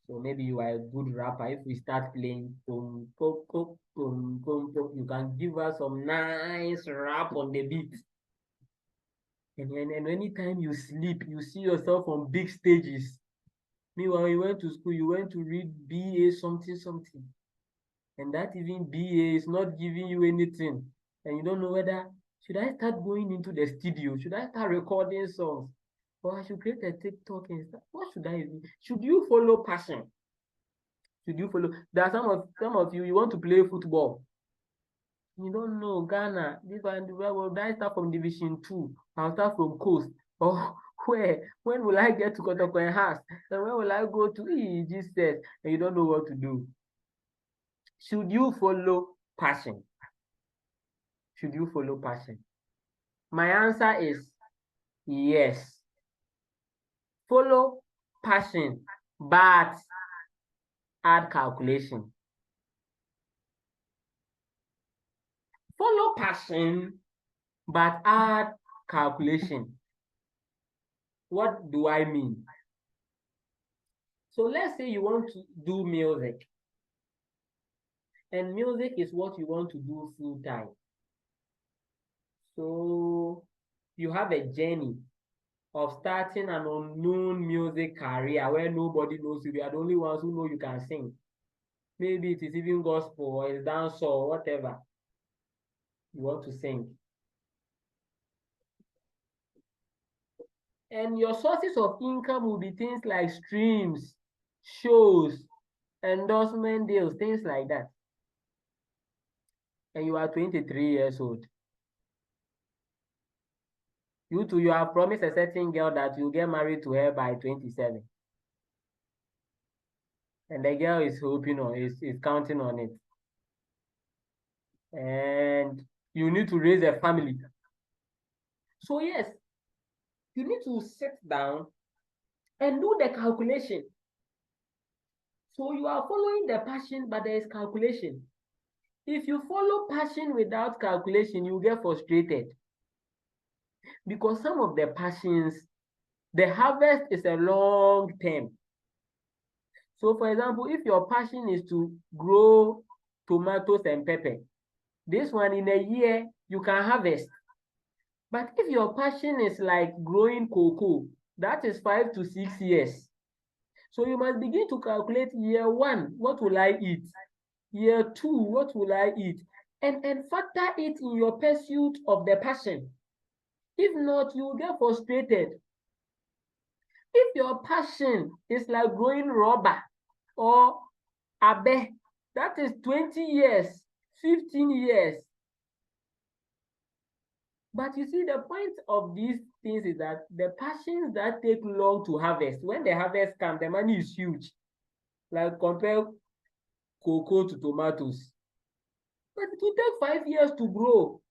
So maybe you are a good rapper. If we start playing boom, boom, boom, boom, boom, boom, you can give us some nice rap on the beat. And anytime you sleep, you see yourself on big stages. Meanwhile, you went to school, you went to read BA something, something. And that even BA is not giving you anything. And you don't know whether, should I start going into the studio? Should I start recording songs? Or I should create a TikTok and stuff? What should I do? Should you follow passion? Should you follow? There are some of you want to play football. You don't know Ghana. This one, well, I start from Division 2. I'll start from Coast. Or where? When will I get to Kotoko House? And when will I go to Jesus? And you don't know what to do. Should you follow passion? Should you follow passion? My answer is yes. Follow passion, but add calculation. Follow passion, but add calculation. What do I mean? So let's say you want to do music, and music is what you want to do full time. So you have a journey of starting an unknown music career where nobody knows you. We are the only ones who know you can sing. Maybe it is even gospel or it's dance or whatever you want to sing. And your sources of income will be things like streams, shows, endorsement deals, things like that. And you are 23 years old. You too, you have promised a certain girl that you'll get married to her by 27. And the girl is hoping on, is counting on it. And you need to raise a family. So yes, you need to sit down and do the calculation. So you are following the passion, but there is calculation. If you follow passion without calculation, you get frustrated. Because some of the passions, the harvest is a long term. So for example, if your passion is to grow tomatoes and pepper, this one in a year, you can harvest. But if your passion is like growing cocoa, that is 5 to 6 years. So you must begin to calculate year 1, what will I eat? Year 2, what will I eat? And factor it in your pursuit of the passion. If not, you will get frustrated. If your passion is like growing rubber or abe, that is 20 years, 15 years. But you see, the point of these things is that the passions that take long to harvest, when the harvest comes, the money is huge. Like compare cocoa to tomatoes. But it will take 5 years to grow.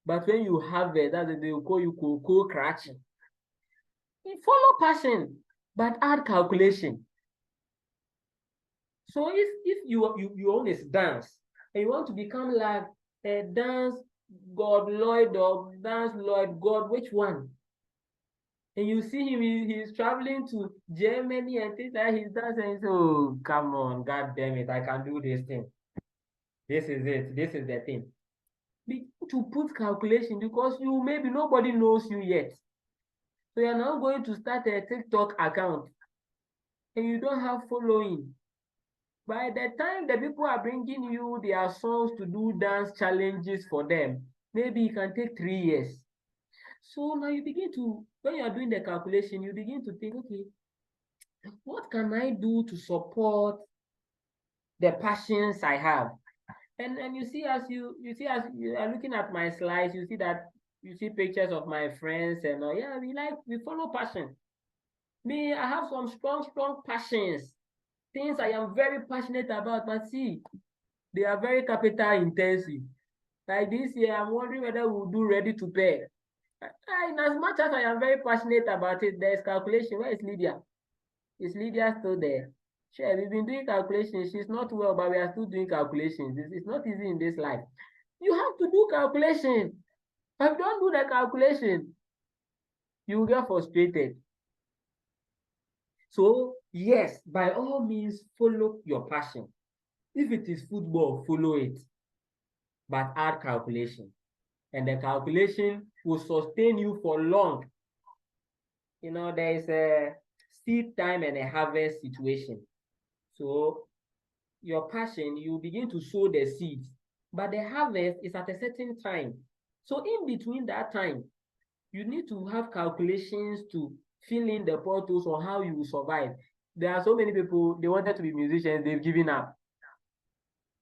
But when you harvest, that's they will call you cocoa crashing. You follow passion, but add calculation. So if you own is dance and you want to become like a dance God Lloyd or dance Lloyd God, which one? And you see him, he's traveling to Germany and things like that. He's done saying, "Oh, come on, God damn it, I can do this thing. This is it. This is the thing." To put calculation because you maybe nobody knows you yet. So you're now going to start a TikTok account and you don't have following. By the time the people are bringing you their songs to do dance challenges for them, maybe it can take 3 years. So now you begin to, when you are doing the calculation, you begin to think, okay, what can I do to support the passions I have? And you see as you are looking at my slides, you see that you see pictures of my friends and yeah, we follow passion. Me, I have some strong passions, things I am very passionate about, but see, they are very capital intensive. Like this year, I'm wondering whether we'll do ready to pay. In as much as I am very passionate about it, there's calculation. Where is Lydia? Is Lydia still there? Sure, we've been doing calculations. She's not well, but we are still doing calculations. It's not easy in this life. You have to do calculation. If you don't do the calculation, you will get frustrated. So, yes, by all means, follow your passion. If it is football, follow it, but add calculation. And the calculation will sustain you for long. You know, there is a seed time and a harvest situation. So, your passion, you begin to sow the seeds, but the harvest is at a certain time. So, in between that time, you need to have calculations to fill in the portals on how you will survive. There are so many people, they wanted to be musicians, they've given up.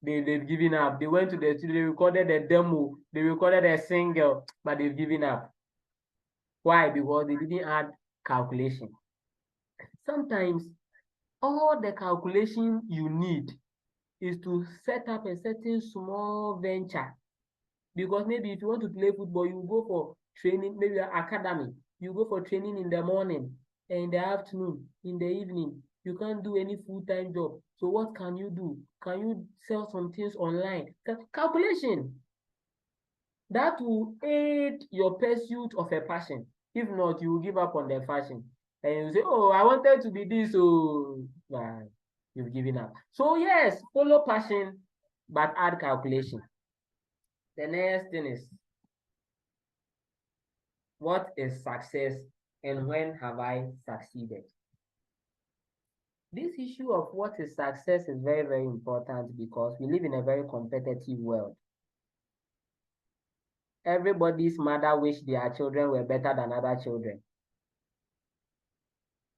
They've given up. They went to the studio, they recorded a demo, they recorded a single, but they've given up. Why? Because they didn't add calculation. Sometimes all the calculation you need is to set up a certain small venture. Because maybe if you want to play football, you go for training, maybe an academy. You go for training in the morning, and in the afternoon, in the evening. You can't do any full-time job. So what can you do? Can you sell some things online? Calculation. That will aid your pursuit of a passion. If not, you will give up on the passion. And you say, oh, I wanted to be this, so you've given up. So yes, follow passion, but add calculation. The next thing is, what is success and when have I succeeded? This issue of what is success is very, very important because we live in a very competitive world. Everybody's mother wish their children were better than other children.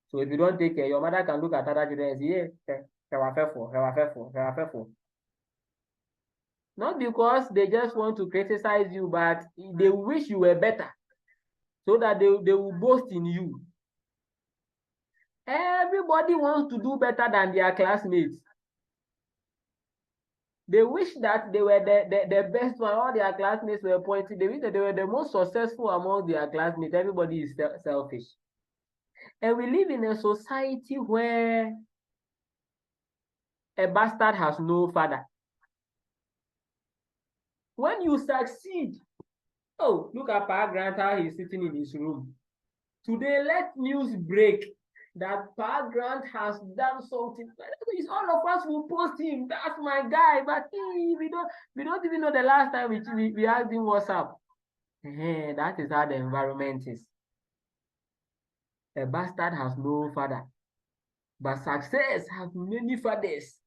So if you don't take care, your mother can look at other children and say, hey, not because they just want to criticize you, but they wish you were better so that they will boast in you. Everybody wants to do better than their classmates. They wish that they were the best one. All their classmates were pointing. They wish that they were the most successful among their classmates. Everybody is selfish. And we live in a society where a bastard has no father. When you succeed, oh, look at Pa Grant, how he's sitting in his room. Today, let news break that Pa Grant has done something. It's all of us will post him. That's my guy. But we don't even know the last time we asked him what's up. That is how the environment is. A bastard has no father, but success has many fathers.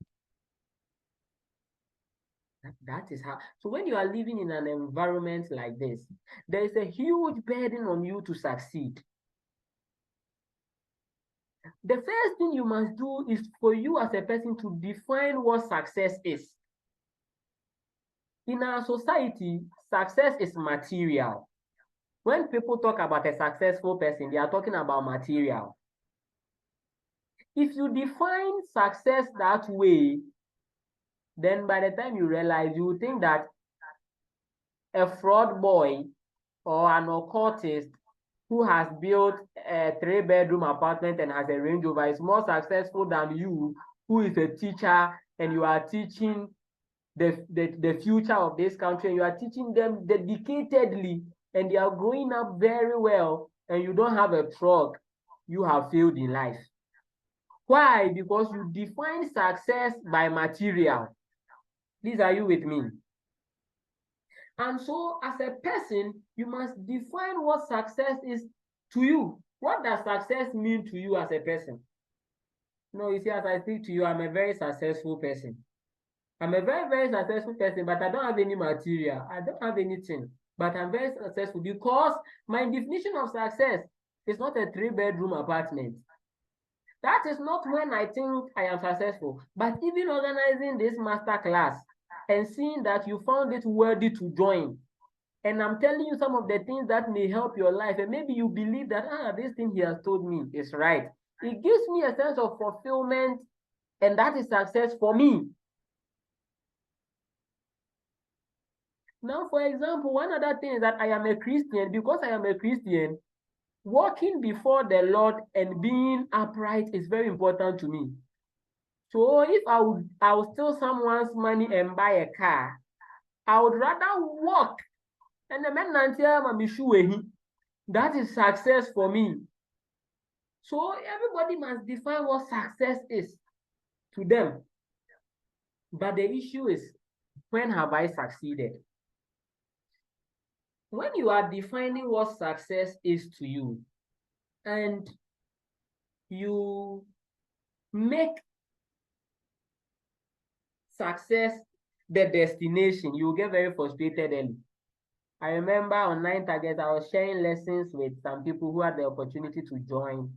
That is how. So when you are living in an environment like this, there is a huge burden on you to succeed. The first thing you must do is for you as a person to define what success is. In our society, success is material. When people talk about a successful person, they are talking about material. If you define success that way, then by the time you realize, you think that a fraud boy or an occultist who has built a 3-bedroom apartment and has a Range Rover is more successful than you, who is a teacher and you are teaching the future of this country and you are teaching them dedicatedly and they are growing up very well. and you don't have a truck, you have failed in life. Why? Because you define success by material. Please, are you with me? And so, as a person, you must define what success is to you. What does success mean to you as a person? No, you see, as I speak to you, I'm a very successful person. I'm a very, very successful person, but I don't have any material. I don't have anything, but I'm very successful because my definition of success is not a 3-bedroom apartment. That is not when I think I am successful. But even organizing this master class and seeing that you found it worthy to join, and I'm telling you some of the things that may help your life, and maybe you believe that, this thing he has told me is right. It gives me a sense of fulfillment, and that is success for me. Now, for example, one other thing is that I am a Christian. Because I am a Christian, walking before the Lord and being upright is very important to me. So if I would steal someone's money and buy a car, I would rather walk. And the man that is success for me. So everybody must define what success is to them. But the issue is, when have I succeeded? When you are defining what success is to you, and you make success the destination, you get very frustrated early. I remember on 9 targets, I was sharing lessons with some people who had the opportunity to join.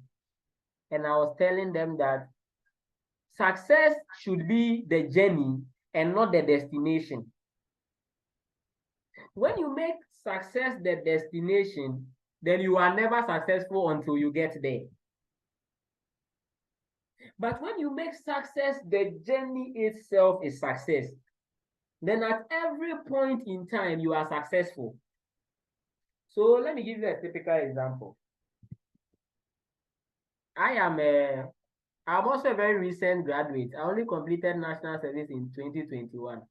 And I was telling them that success should be the journey and not the destination. When you make success the destination, then you are never successful until you get there. But when you make success the journey itself is success, then at every point in time, you are successful. So let me give you a typical example. I'm also a very recent graduate. I only completed national service in 2021.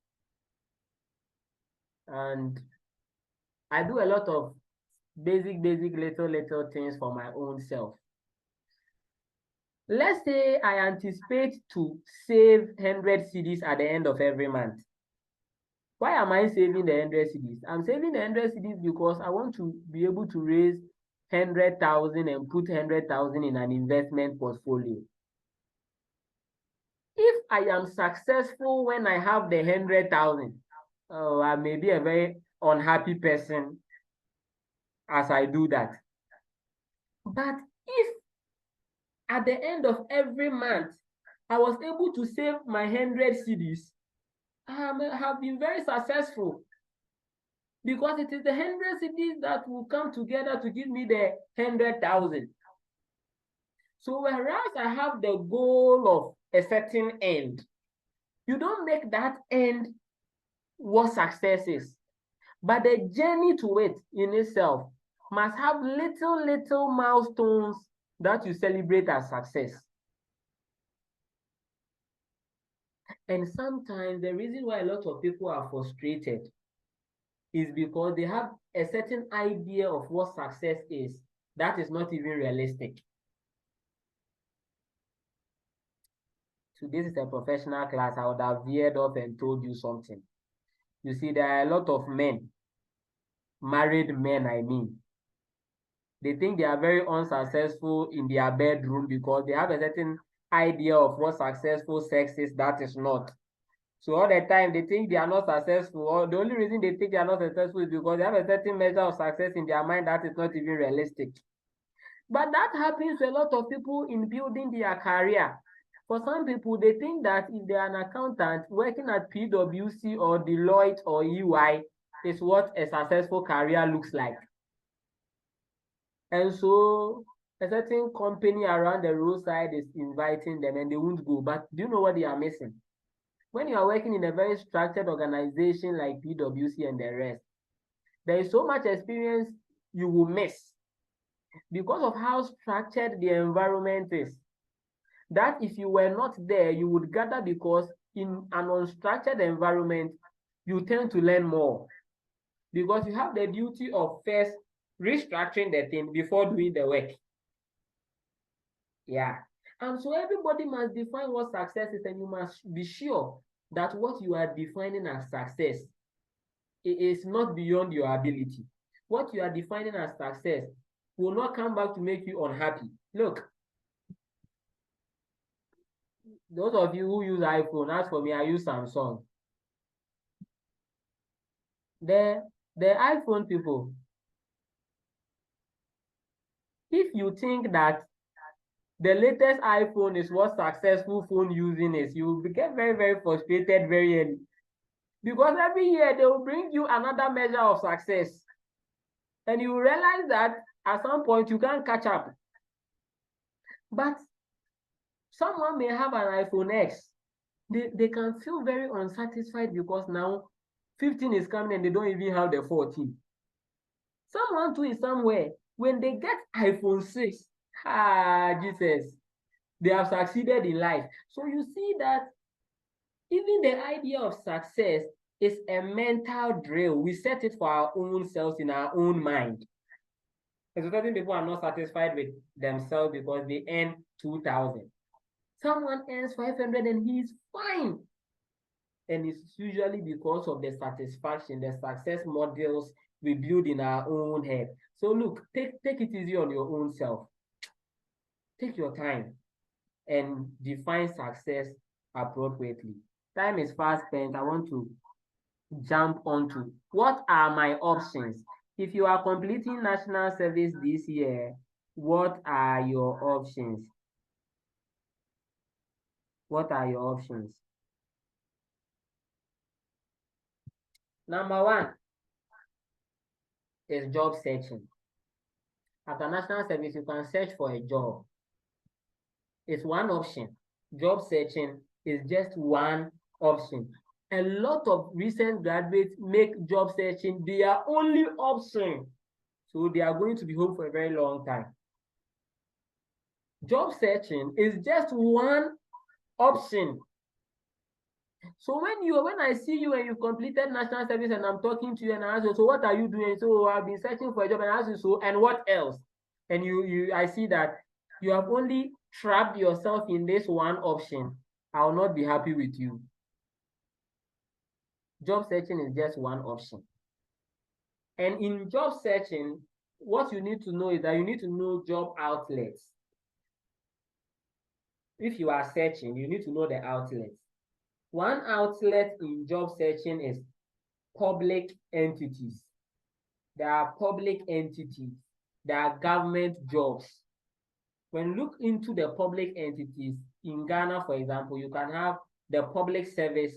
And I do a lot of basic, little things for my own self. Let's say I anticipate to save 100 cedis at the end of every month. Why am I saving the 100 cedis? I'm saving the 100 cedis because I want to be able to raise 100,000 and put 100,000 in an investment portfolio. If I am successful when I have the 100,000, I may be a very unhappy person as I do that. But if at the end of every month, I was able to save my 100 cedis, I have been very successful, because it is the 100 cedis that will come together to give me the 100,000. So whereas I have the goal of a certain end, you don't make that end what success is, but the journey to it in itself must have little milestones that you celebrate as success. And sometimes the reason why a lot of people are frustrated is because they have a certain idea of what success is that is not even realistic. So this is a professional class. I would have veered off and told you something. You see, there are a lot of men, married men, I mean. They think they are very unsuccessful in their bedroom because they have a certain idea of what successful sex is that is not. So all the time they think they are not successful, or the only reason they think they are not successful is because they have a certain measure of success in their mind that is not even realistic. But that happens to a lot of people in building their career. For some people, they think that if they are an accountant working at PwC or Deloitte or EY is what a successful career looks like. And so a certain company around the roadside is inviting them and they won't go. But do you know what they are missing? When you are working in a very structured organization like PwC and the rest, there is so much experience you will miss because of how structured the environment is, that if you were not there, you would gather, because in an unstructured environment, you tend to learn more because you have the duty of first restructuring the thing before doing the work. Yeah. And so everybody must define what success is, and you must be sure that what you are defining as success is not beyond your ability. What you are defining as success will not come back to make you unhappy. Look, those of you who use iPhone, as for me, I use Samsung. The iPhone people, if you think that the latest iPhone is what successful phone using is, you will get very, very frustrated very early. Because every year they will bring you another measure of success. And you realize that at some point you can't catch up. But someone may have an iPhone X. They can feel very unsatisfied because now 15 is coming and they don't even have the 14. Someone too is somewhere. When they get iPhone 6, Jesus, they have succeeded in life. So you see that even the idea of success is a mental drill. We set it for our own selves in our own mind. And certain people are not satisfied with themselves because they earn 2,000. Someone earns 500 and he's fine. And it's usually because of the satisfaction, the success models we build in our own head. So look, take it easy on your own self. Take your time and define success appropriately. Time is fast spent. I want to jump onto what are my options. If you are completing national service this year, what are your options? What are your options? Number one is job searching. After national service, you can search for a job. It's one option. Job searching is just one option. A lot of recent graduates make job searching their only option. So they are going to be home for a very long time. Job searching is just one option. So when I see you and you've completed national service and I'm talking to you and I ask you, so what are you doing? So I've been searching for a job, and I ask you, so, and what else? And I see that you have only trapped yourself in this one option. I will not be happy with you. Job searching is just one option. And in job searching, what you need to know is that you need to know job outlets. If you are searching, you need to know the outlets. One outlet in job searching is public entities. There are public entities. There are government jobs. When you look into the public entities, in Ghana, for example, you can have the public service,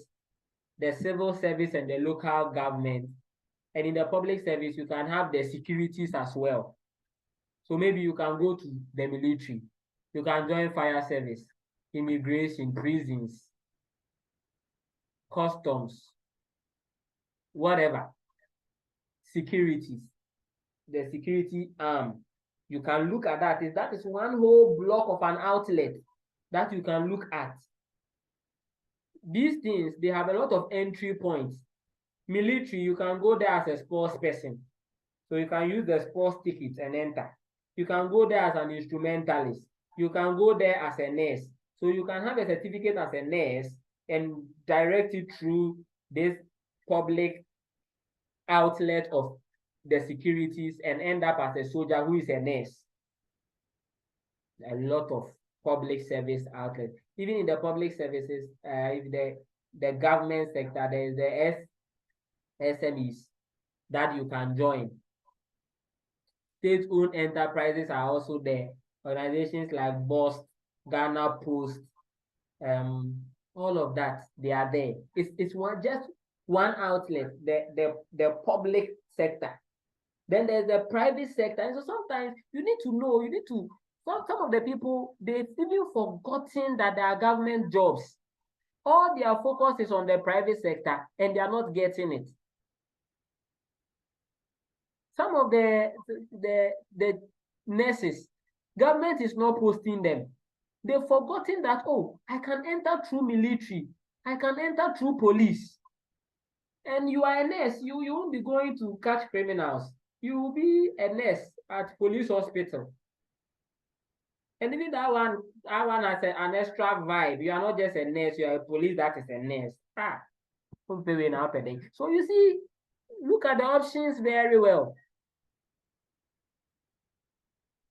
the civil service, and the local government. And in the public service, you can have the securities as well. So maybe you can go to the military. You can join fire service, immigration, prisons, customs, whatever. Securities, the security arm. You can look at that. That is one whole block of an outlet that you can look at. These things, they have a lot of entry points. Military, you can go there as a sports person. So you can use the sports ticket and enter. You can go there as an instrumentalist. You can go there as a nurse. So you can have a certificate as a nurse and direct it through this public outlet of the securities and end up as a soldier who is a nurse. A lot of public service outlets. Even in the public services, if the government sector, there is the SMEs that you can join. State-owned enterprises are also there. Organizations like BOST, Ghana Post, all of that, they are there. It's just one outlet, the public sector. Then there's the private sector. And so sometimes you need to know, some of the people, they've even forgotten that there are government jobs. All their focus is on the private sector and they are not getting it. Some of the nurses, government is not posting them. They've forgotten that, oh, I can enter through military. I can enter through police. And you are a nurse, you won't be going to catch criminals. you will be a nurse at police hospital. And even that one has an extra vibe. You are not just a nurse, you are a police that is a nurse. So you see, look at the options very well.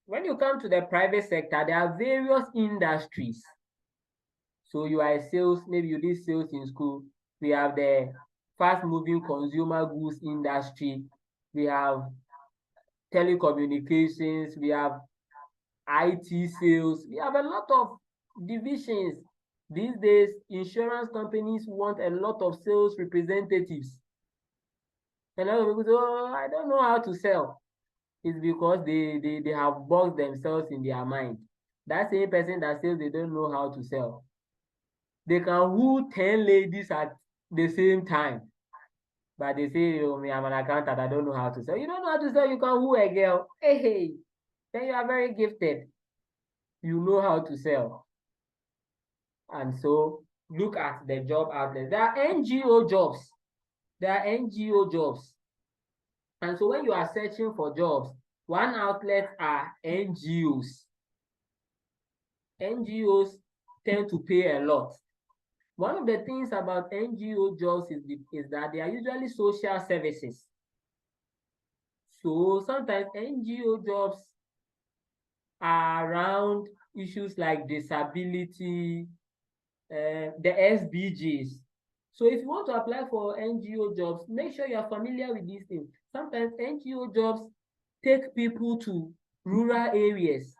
When you come to the private sector, there are various industries. So you are a sales, maybe you did sales in school. We have the fast-moving consumer goods industry. We have telecommunications. We have IT sales. We have a lot of divisions. These days, insurance companies want a lot of sales representatives. And a lot of people say, oh, I don't know how to sell. It's because they have boxed themselves in their mind. That same person that says they don't know how to sell, they can woo 10 ladies at the same time. But they say, oh, me, I'm an accountant, I don't know how to sell. You don't know how to sell, you can woo a girl. Hey, then you are very gifted. You know how to sell. And so look at the job outlets. There are NGO jobs. There are NGO jobs. And so when you are searching for jobs, one outlet are NGOs. NGOs tend to pay a lot. One of the things about NGO jobs is that they are usually social services. So sometimes NGO jobs are around issues like disability, the SBGs. So if you want to apply for NGO jobs, make sure you are familiar with these things. Sometimes NGO jobs take people to rural areas.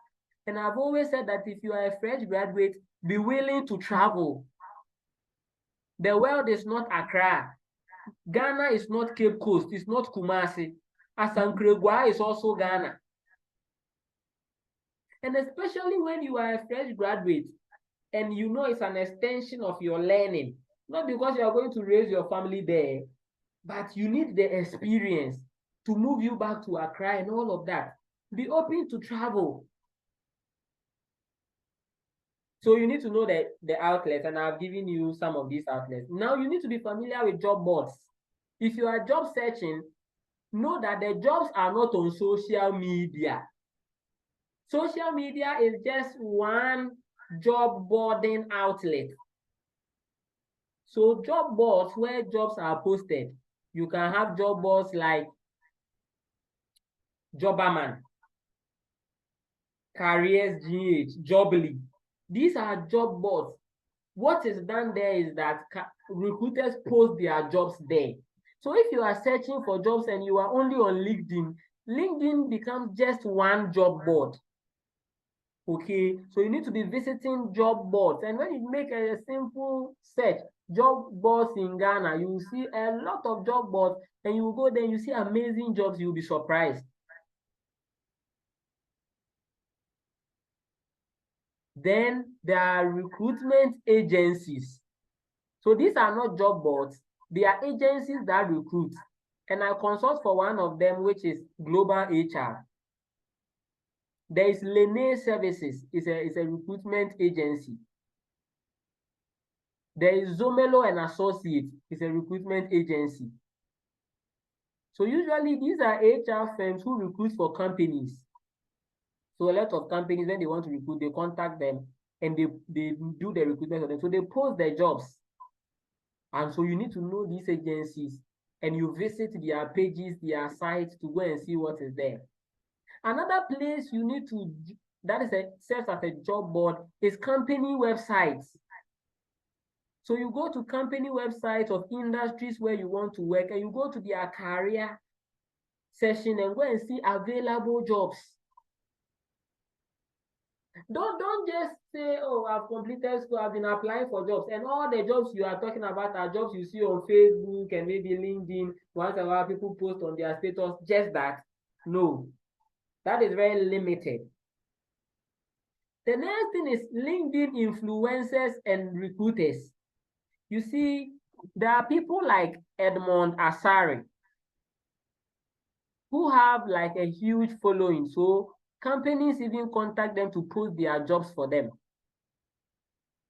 And I've always said that if you are a fresh graduate, be willing to travel. The world is not Accra. Ghana is not Cape Coast. It's not Kumasi. Asankregwa is also Ghana. And especially when you are a fresh graduate and you know it's an extension of your learning, not because you are going to raise your family there, but you need the experience to move you back to Accra and all of that. Be open to travel. So you need to know the outlets, and I've given you some of these outlets. Now you need to be familiar with job boards. If you are job searching, know that the jobs are not on social media. Social media is just one job boarding outlet. So job boards where jobs are posted, you can have job boards like Jobberman, Careers GH, Jobly. These are job boards. What is done there is that recruiters post their jobs there. So if you are searching for jobs and you are only on LinkedIn, LinkedIn becomes just one job board. Okay, so you need to be visiting job boards. And when you make a simple search, job boards in Ghana, you will see a lot of job boards, and you will go there and you see amazing jobs, you'll be surprised. Then there are recruitment agencies. So these are not job boards, they are agencies that recruit. And I consult for one of them, which is Global HR. There is Lene Services, it's a recruitment agency. There is Zomelo and Associates, it's a recruitment agency. So usually these are HR firms who recruit for companies. So a lot of companies, when they want to recruit, they contact them and they do the recruitment for them. So they post their jobs. And so you need to know these agencies and you visit their pages, their sites to go and see what is there. Another place you need to, that is serves as a job board, is company websites. So you go to company websites of industries where you want to work and you go to their career section and go and see available jobs. Don't just say, oh, I've completed school, I've been applying for jobs, and all the jobs you are talking about are jobs you see on Facebook and maybe LinkedIn. Once in a while, people post on their status, just that. No, that is very limited. The next thing is LinkedIn influencers and recruiters. You see, there are people like Edmond Asari who have like a huge following. So companies even contact them to post their jobs for them.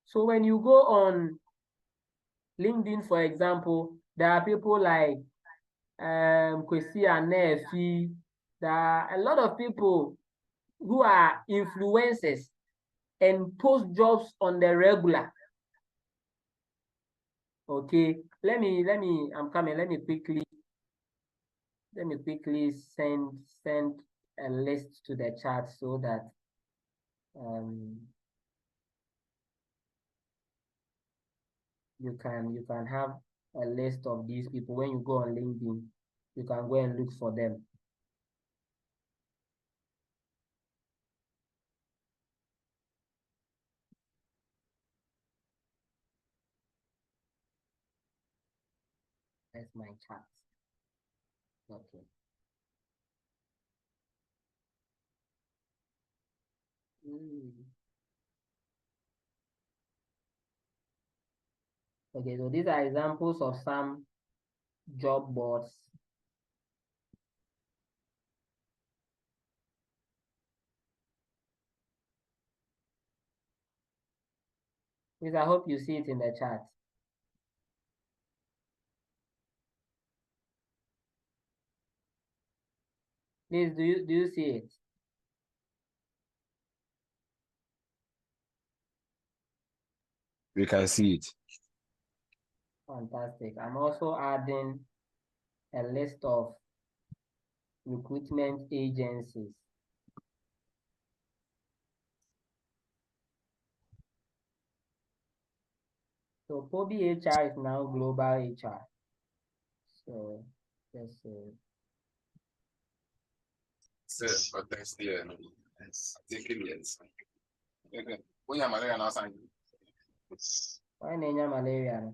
So when you go on LinkedIn, for example, there are people like Kwesi Anefi, There are a lot of people who are influencers and post jobs on the regular. Okay, I'm coming. Let me quickly send a list to the chat so that you can have a list of these people. When you go on LinkedIn, you can go and look for them. That's my chat. Okay. Okay, so these are examples of some job boards. Please, I hope you see it in the chat. Please, do you see it? We can see it. Fantastic. I'm also adding a list of recruitment agencies. So POBI HR is now global HR. So let's see. But that's the yes. When you're malaria now, Why Nenya malaria?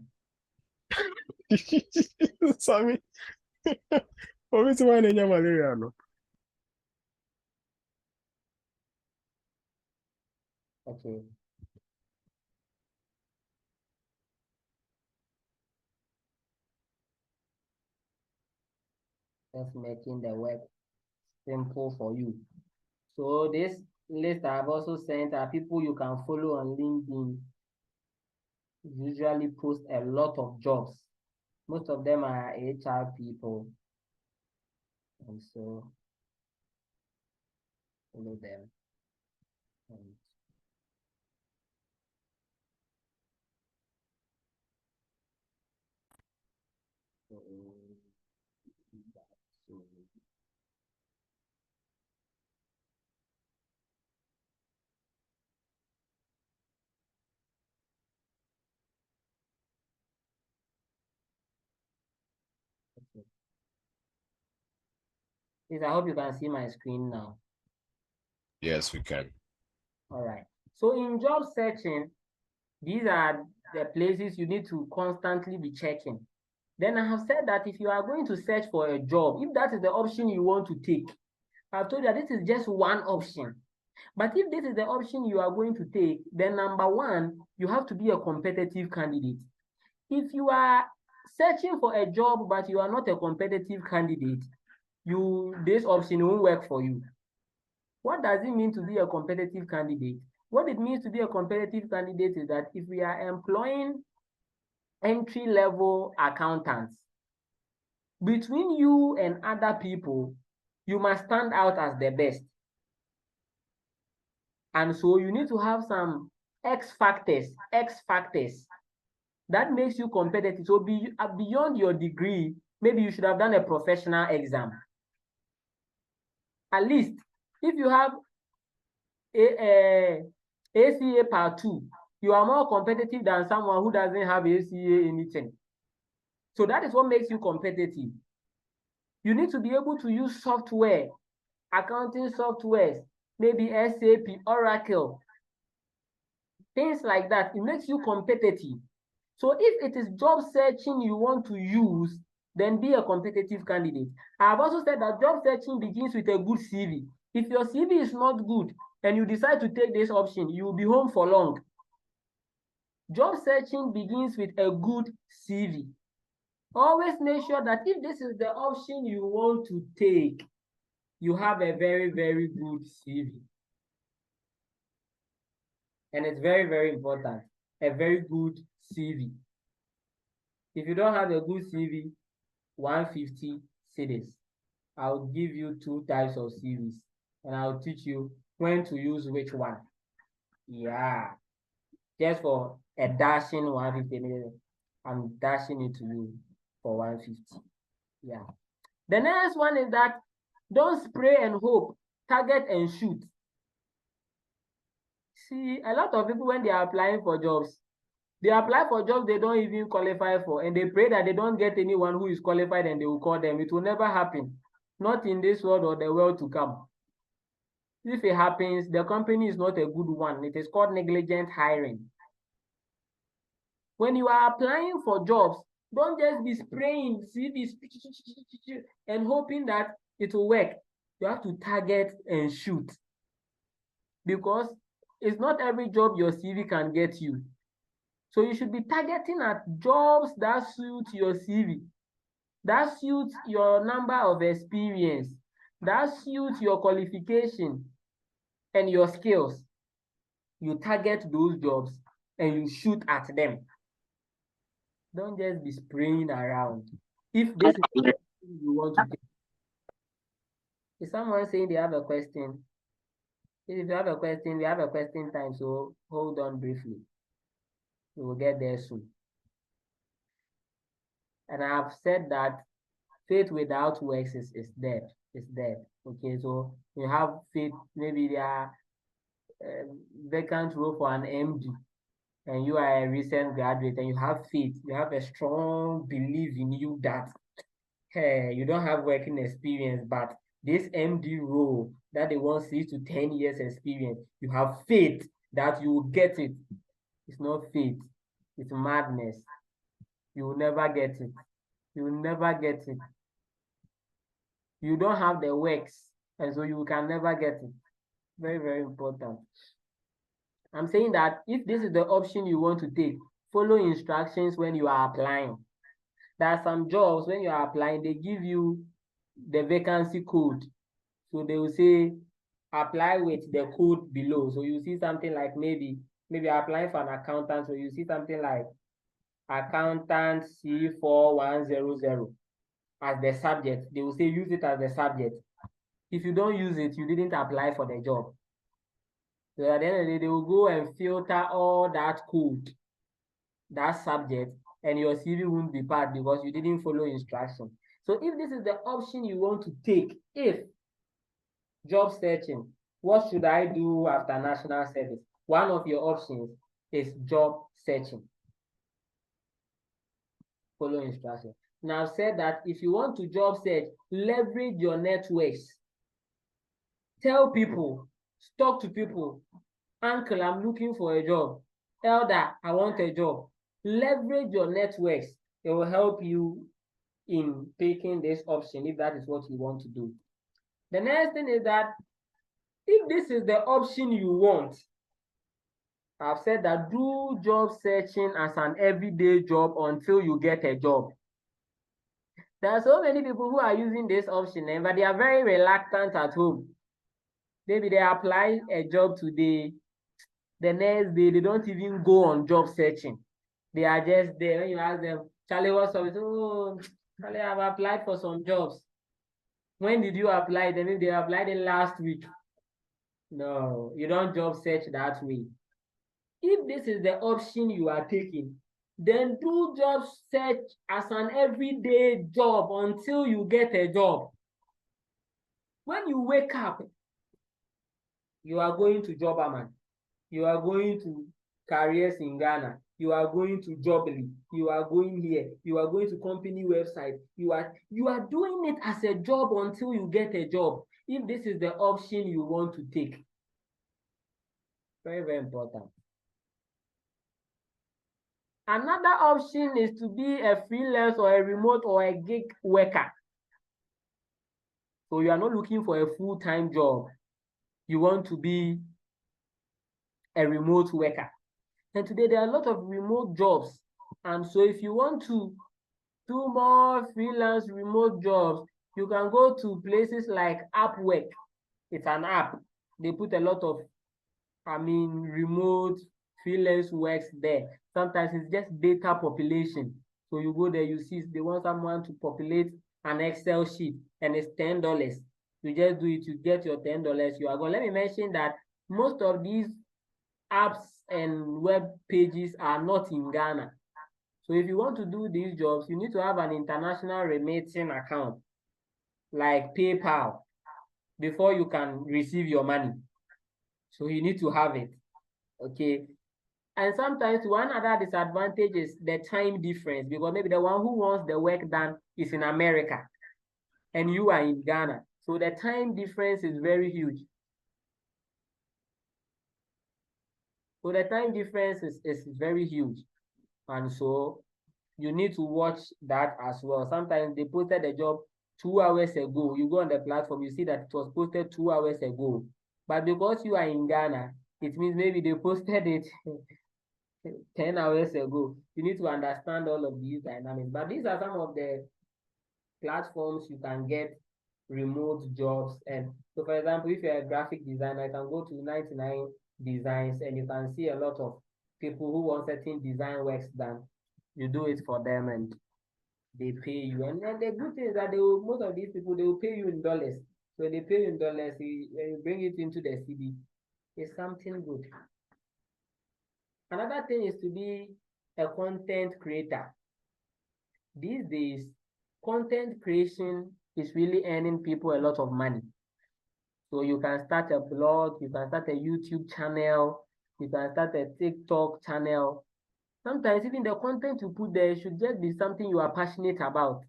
Sammy. Obviously, why you're malaria no? Okay. That's making the work simple for you. So this list I've also sent are people you can follow on LinkedIn. Usually post a lot of jobs. Most of them are HR people. And so follow them. And so, okay. Please, I hope you can see my screen now. Yes, we can. All right. So in job searching, these are the places you need to constantly be checking. Then I have said that if you are going to search for a job, if that is the option you want to take, I've told you that this is just one option. But if this is the option you are going to take, then number one, you have to be a competitive candidate. If you are searching for a job, but you are not a competitive candidate, this option won't work for you. What does it mean to be a competitive candidate? What it means to be a competitive candidate is that if we are employing entry-level accountants, between you and other people, you must stand out as the best. And so you need to have some X factors that makes you competitive. So beyond your degree, maybe you should have done a professional exam. At least if you have ACA Part 2, you are more competitive than someone who doesn't have ACA anything. So that is what makes you competitive. You need to be able to use software, accounting softwares, maybe SAP, Oracle, things like that. It makes you competitive. So if it is job searching you want to use, then be a competitive candidate. I have also said that job searching begins with a good CV. If your CV is not good and you decide to take this option, you will be home for long. Job searching begins with a good CV. Always make sure that if this is the option you want to take, you have a very, very good CV. And it's very, very important, a very good CV. If you don't have a good CV, 150 cedis. I'll give you 2 types of CVs and I'll teach you when to use which one. Yeah. Just for a dashing 150 million, I'm dashing it to you for 150. Yeah. The next one is that don't spray and hope, target and shoot. See, a lot of people, when they are applying for jobs, they apply for jobs they don't even qualify for, and they pray that they don't get anyone who is qualified and they will call them. It will never happen. Not in this world or the world to come. If it happens, the company is not a good one. It is called negligent hiring. When you are applying for jobs, don't just be spraying CVs and hoping that it will work. You have to target and shoot, because it's not every job your CV can get you. So you should be targeting at jobs that suit your CV, that suits your number of experience, that suits your qualification and your skills. You target those jobs and you shoot at them. Don't just be spraying around. If this is what you want to get. Is someone saying they have a question? If you have a question, we have a question time, so hold on briefly. We will get there soon. And I have said that faith without works is dead. It's dead. Okay, so you have faith, maybe there are vacant role for an MD, and you are a recent graduate, and you have faith, you have a strong belief in you that, hey, you don't have working experience, but this MD role that they want 6 to 10 years experience, you have faith that you will get it. It's not faith, it's madness. You will never get it. You will never get it. You don't have the works, and so you can never get it. Very, very important. I'm saying that if this is the option you want to take, follow instructions when you are applying. There are some jobs, when you are applying, they give you the vacancy code. So they will say, apply with the code below. So you see something like maybe applying for an accountant, so you see something like accountant C4100 as the subject. They will say use it as the subject. If you don't use it, you didn't apply for the job. So at the end of the day, they will go and filter all that code, that subject, and your CV won't be part because you didn't follow instructions. So if this is the option you want to take, if job searching, what should I do after national service? One of your options is job searching. Follow instructions. Now I've said that if you want to job search, leverage your networks. Tell people, talk to people. Uncle, I'm looking for a job. Elder, I want a job. Leverage your networks. It will help you in taking this option if that is what you want to do. The next thing is that if this is the option you want, I've said that do job searching as an everyday job until you get a job. There are so many people who are using this option, but they are very reluctant at home. Maybe they apply a job today, the next day they don't even go on job searching. They are just there. When you ask them, Charlie, what's up? Oh, Charlie, I've applied for some jobs. When did you apply? Then if they applied it last week. No, you don't job search that way. If this is the option you are taking, then do job search as an everyday job until you get a job. When you wake up, you are going to Jobaman, you are going to Careers in Ghana, you are going to Jobly, you are going here, you are going to company website, you are doing it as a job until you get a job. If this is the option you want to take, very, very important. Another option is to be a freelance or a remote or a gig worker. So you are not looking for a full-time job. You want to be a remote worker. And today there are a lot of remote jobs. And so if you want to do more freelance remote jobs, you can go to places like Upwork. It's an app. They put a lot of, remote freelance works there. Sometimes it's just data population. So you go there, you see they want someone to populate an Excel sheet and it's $10. You just do it, you get your $10, you are going. Let me mention that most of these apps and web pages are not in Ghana. So if you want to do these jobs, you need to have an international remitting account like PayPal before you can receive your money. So you need to have it. Okay. And sometimes one other disadvantage is the time difference, because maybe the one who wants the work done is in America and you are in Ghana. So the time difference is very huge. So the time difference is very huge. And so you need to watch that as well. Sometimes they posted the job 2 hours ago. You go on the platform, you see that it was posted 2 hours ago. But because you are in Ghana, it means maybe they posted it 10 hours ago. You need to understand all of these dynamics. But these are some of the platforms you can get remote jobs. And so, for example, if you're a graphic designer, you can go to 99 Designs and you can see a lot of people who want certain design works done. You do it for them and they pay you. And then the good thing is that most of these people, they will pay you in dollars. So when they pay you in dollars, you bring it into the city. It's something good. Another thing is to be a content creator. These days, content creation is really earning people a lot of money. So you can start a blog, you can start a YouTube channel, you can start a TikTok channel. Sometimes even the content you put there should just be something you are passionate about.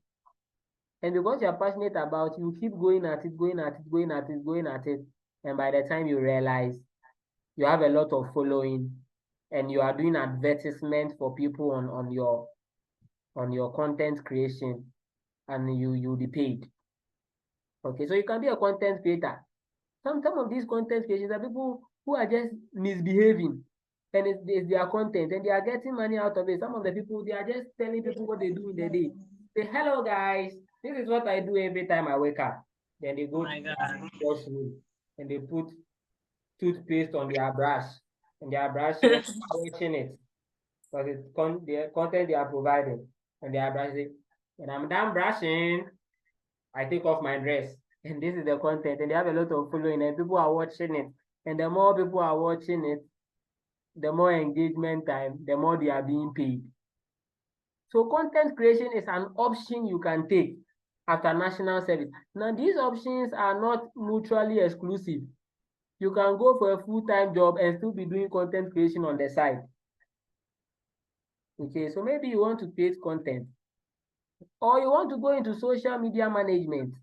And because you're passionate about, you keep going at it, going at it, going at it, going at it. And by the time you realize you have a lot of following and you are doing advertisement for people on your content creation, and you'll be paid. Okay, so you can be a content creator. Some of these content creators are people who are just misbehaving, and it's their content, and they are getting money out of it. Some of the people, they are just telling people what they do in the day. Say, hello guys, this is what I do every time I wake up. Then they go to the washroom and they put toothpaste on their brush, and their brush is watching it because it's the content they are providing, and they are brushing. When I'm done brushing, I take off my dress. And this is the content, and they have a lot of following, and people are watching it. And the more people are watching it, the more engagement time, the more they are being paid. So content creation is an option you can take after national service. Now, these options are not mutually exclusive. You can go for a full-time job and still be doing content creation on the side. Okay, so maybe you want to create content, or you want to go into social media management.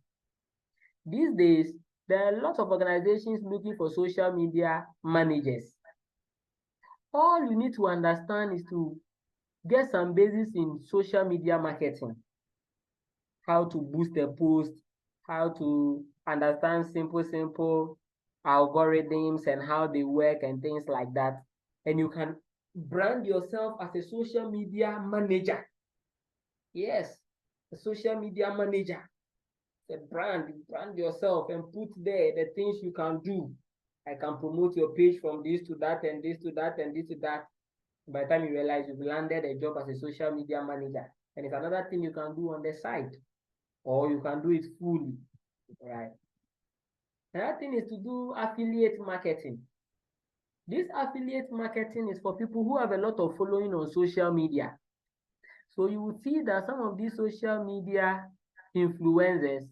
These days, there are a lot of organizations looking for social media managers. All you need to understand is to get some basis in social media marketing, how to boost a post, how to understand simple algorithms and how they work and things like that. And you can brand yourself as a social media manager. Yes, a social media manager. Brand yourself and put there the things you can do. I can promote your page from this to that and this to that and this to that. By the time you realize you've landed a job as a social media manager, and it's another thing you can do on the side, or you can do it fully, right? Another thing is to do affiliate marketing. This affiliate marketing is for people who have a lot of following on social media. So you will see that some of these social media influencers,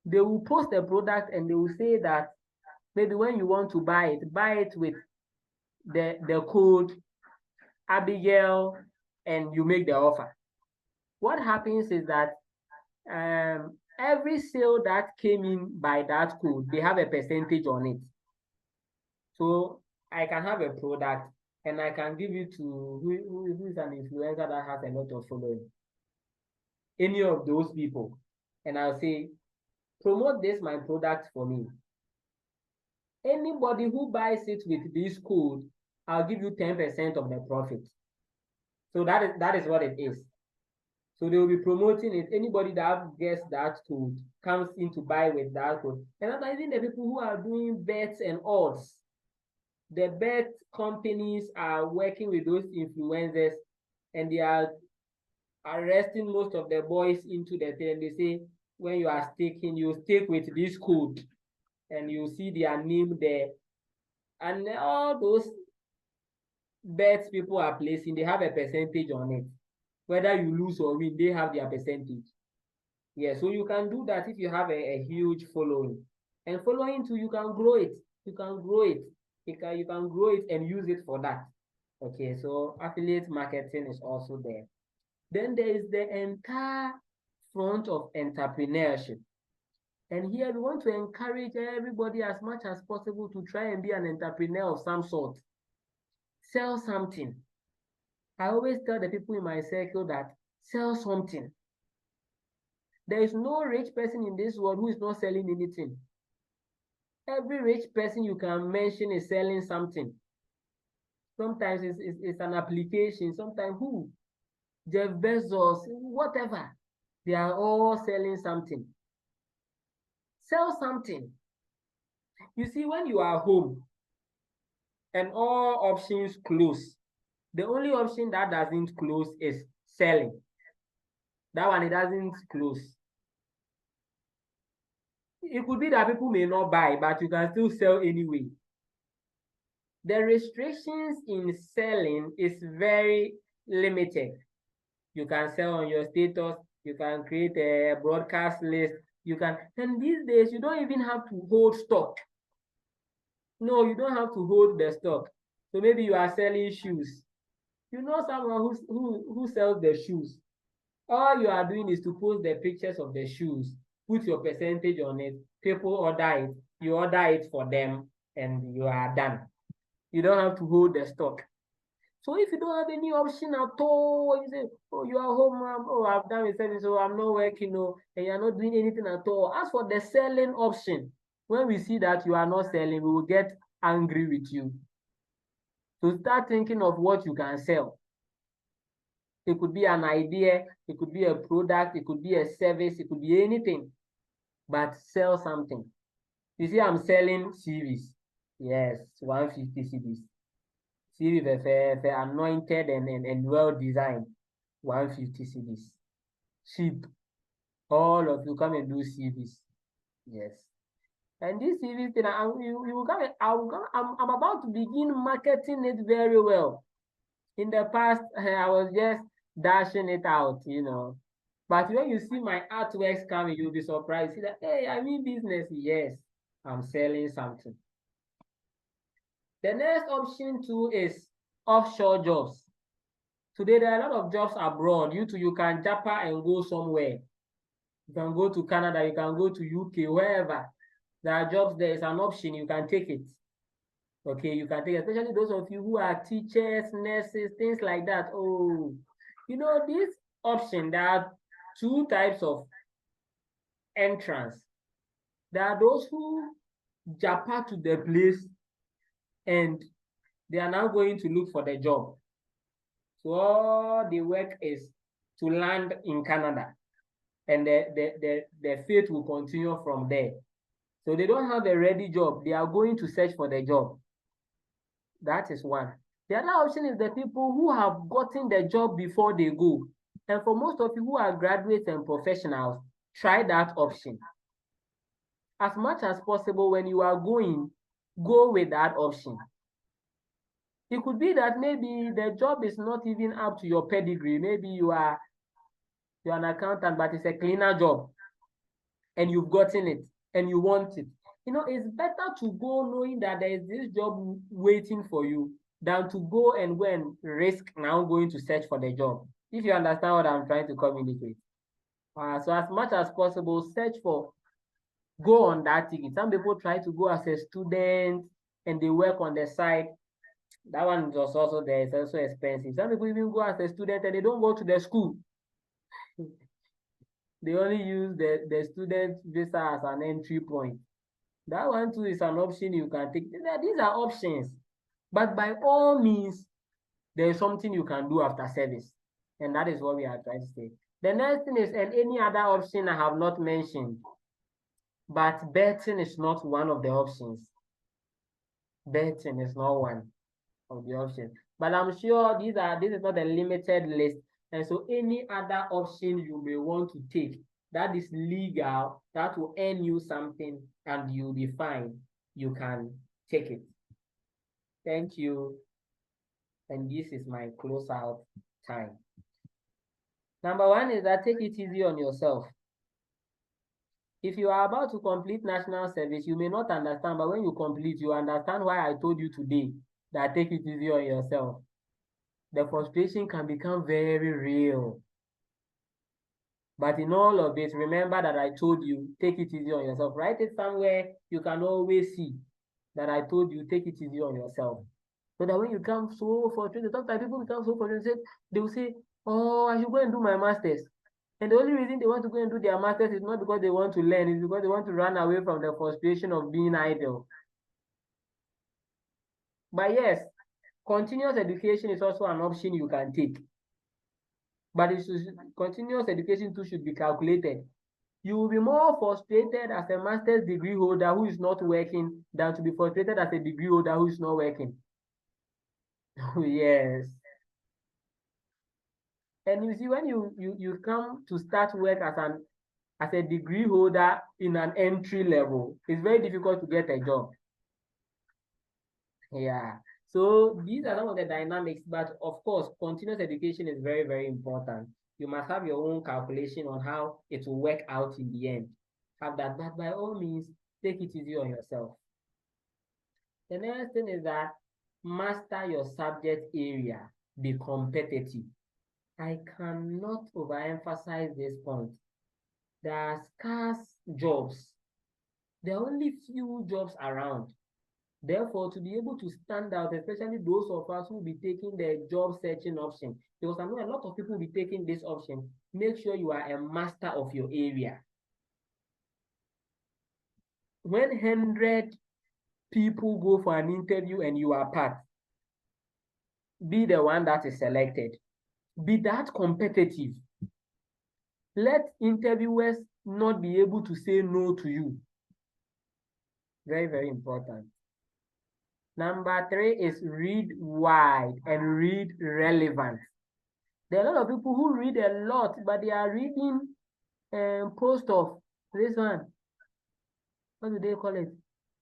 they will post a product and they will say that maybe when you want to buy it with the code Abigail, and you make the offer. What happens is that every sale that came in by that code, they have a percentage on it. So I can have a product and I can give it to who is an influencer that has a lot of following. Any of those people. And I'll say, promote my product for me. Anybody who buys it with this code, I'll give you 10% of the profit. So that is what it is. So they will be promoting it. Anybody that gets that code comes in to buy with that code. And even the people who are doing bets and odds, the bet companies are working with those influencers and they are arresting most of the boys into the thing. And they say, when you are staking, you stake with this code, and you see their name there. And all those bets people are placing, they have a percentage on it. Whether you lose or win, they have their percentage. Yeah, so you can do that if you have a huge following. And following too, you can grow it. You can grow it. You can grow it and use it for that. Okay, so affiliate marketing is also there. Then there is the entire front of entrepreneurship. And here we want to encourage everybody as much as possible to try and be an entrepreneur of some sort. Sell something. I always tell the people in my circle that sell something. There is no rich person in this world who is not selling anything. Every rich person you can mention is selling something. Sometimes it's an application. Sometimes who? Jeff Bezos, whatever. They are all selling something. Sell something. You see, when you are home and all options close, the only option that doesn't close is selling. That one, it doesn't close. It could be that people may not buy, but you can still sell anyway. The restrictions in selling is very limited. You can sell on your status, you can create a broadcast list, you can, and these days you don't even have to hold stock. No, you don't have to hold the stock. So maybe you are selling shoes. You know someone who sells the shoes. All you are doing is to post the pictures of the shoes, put your percentage on it, people order it, you order it for them, and you are done. You don't have to hold the stock. So if you don't have any option at all, you say, oh, you are home, oh, I've done with service, so I'm not working, no, and you're not doing anything at all. As for the selling option, when we see that you are not selling, we will get angry with you. So start thinking of what you can sell. It could be an idea, it could be a product, it could be a service, it could be anything, but sell something. You see, I'm selling series. Yes, 150 CDs. Series anointed and well designed. 150 CDs. Cheap. All of you come and do CVs. Yes. And this CV thing, I'm about to begin marketing it very well. In the past, I was just dashing it out, you know. But when you see my artworks coming, you'll be surprised. See that, hey, I'm in business. Yes, I'm selling something. The next option too is offshore jobs. Today, there are a lot of jobs abroad. You can japa and go somewhere. You can go to Canada, you can go to UK, wherever. There are jobs, there is an option, you can take it. Okay, you can take it, especially those of you who are teachers, nurses, things like that. Oh, you know, this option, there are two types of entrance. There are those who japa to the place and they are now going to look for the job. So all the work is to land in Canada, and the fate will continue from there. So they don't have a ready job. They are going to search for the job. That is one. The other option is the people who have gotten the job before they go. And for most of you who are graduates and professionals, try that option. As much as possible, when you are going, go with that option. It could be that maybe the job is not even up to your pedigree. Maybe you're an accountant, but it's a cleaner job, and you've gotten it, and you want it. You know, it's better to go knowing that there is this job waiting for you than to go and risk now going to search for the job. If you understand what I'm trying to communicate. So as much as possible, go on that ticket. Some people try to go as a student and they work on the side. That one is also there. It's also expensive. Some people even go as a student and they don't go to the school. They only use the student visa as an entry point. That one too is an option you can take. These are options. But by all means, there is something you can do after service. And that is what we are trying to say. The next thing is, and any other option I have not mentioned, but betting is not one of the options. Betting is not one of the options. But I'm sure this is not a limited list. And so any other option you may want to take that is legal, that will earn you something and you'll be fine, you can take it. Thank you. And this is my close-out time. Number one is that take it easy on yourself. If you are about to complete national service, you may not understand, but when you complete, you understand why I told you today that take it easy on yourself. The frustration can become very real. But in all of this, remember that I told you, take it easy on yourself. Write it somewhere you can always see that I told you, take it easy on yourself. So that when you come so frustrated, sometimes people become so frustrated, they will say, oh, I should go and do my master's. And the only reason they want to go and do their master's is not because they want to learn, it's because they want to run away from the frustration of being idle. But yes, continuous education is also an option you can take. But continuous education too should be calculated. You will be more frustrated as a master's degree holder who is not working than to be frustrated as a degree holder who is not working. Yes. And you see, when you come to start work as a degree holder in an entry level, it's very difficult to get a job. Yeah. So these are some of the dynamics, but of course, continuous education is very, very important. You must have your own calculation on how it will work out in the end. Have that, but by all means, take it easy on yourself. The next thing is that master your subject area, be competitive. I cannot overemphasize this point. There are scarce jobs. There are only few jobs around. Therefore, to be able to stand out, especially those of us who will be taking the job searching option, because I know a lot of people will be taking this option, make sure you are a master of your area. When 100 people go for an interview and you are part, be the one that is selected. Be that competitive. Let interviewers not be able to say no to you. Very, very important. Number 3 is read wide and read relevant. There are a lot of people who read a lot, but they are reading post of this one. What do they call it?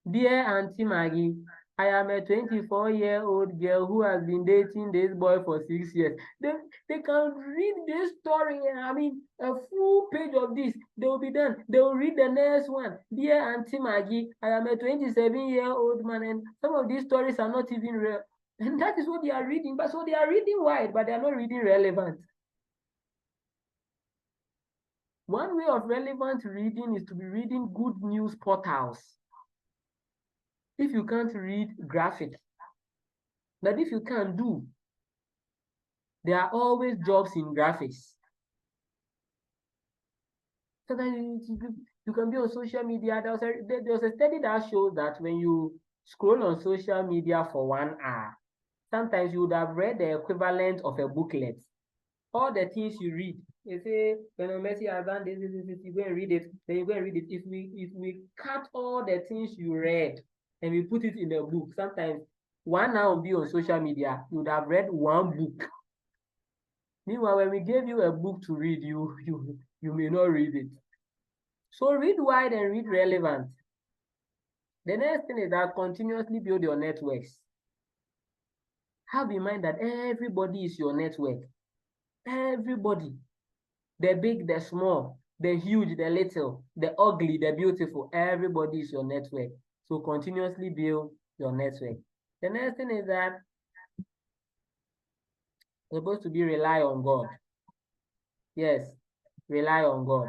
Dear Auntie Maggie, I am a 24-year-old girl who has been dating this boy for 6 years. They can read this story. I mean, a full page of this. They will be done. They will read the next one. Dear Auntie Maggie, I am a 27-year-old man, and some of these stories are not even real. And that is what they are reading. But so they are reading wide, but they are not reading relevant. One way of relevant reading is to be reading good news portals. If you can't read graphics, but if you can do, there are always jobs in graphics. So then you can be on social media. There was a study that shows that when you scroll on social media for 1 hour, sometimes you would have read the equivalent of a booklet. All the things you read, they say, when Messi has done this, you go and read it, then you go and read it. If we cut all the things you read and we put it in a book, sometimes 1 hour will be on social media, you would have read 1 book. Meanwhile, when we gave you a book to read, you may not read it. So read wide and read relevant. The next thing is that continuously build your networks. Have in mind that everybody is your network. Everybody. The big, the small, the huge, the little, the ugly, the beautiful. Everybody is your network. So continuously build your network. The next thing is that you're supposed to be rely on God. Yes, rely on God.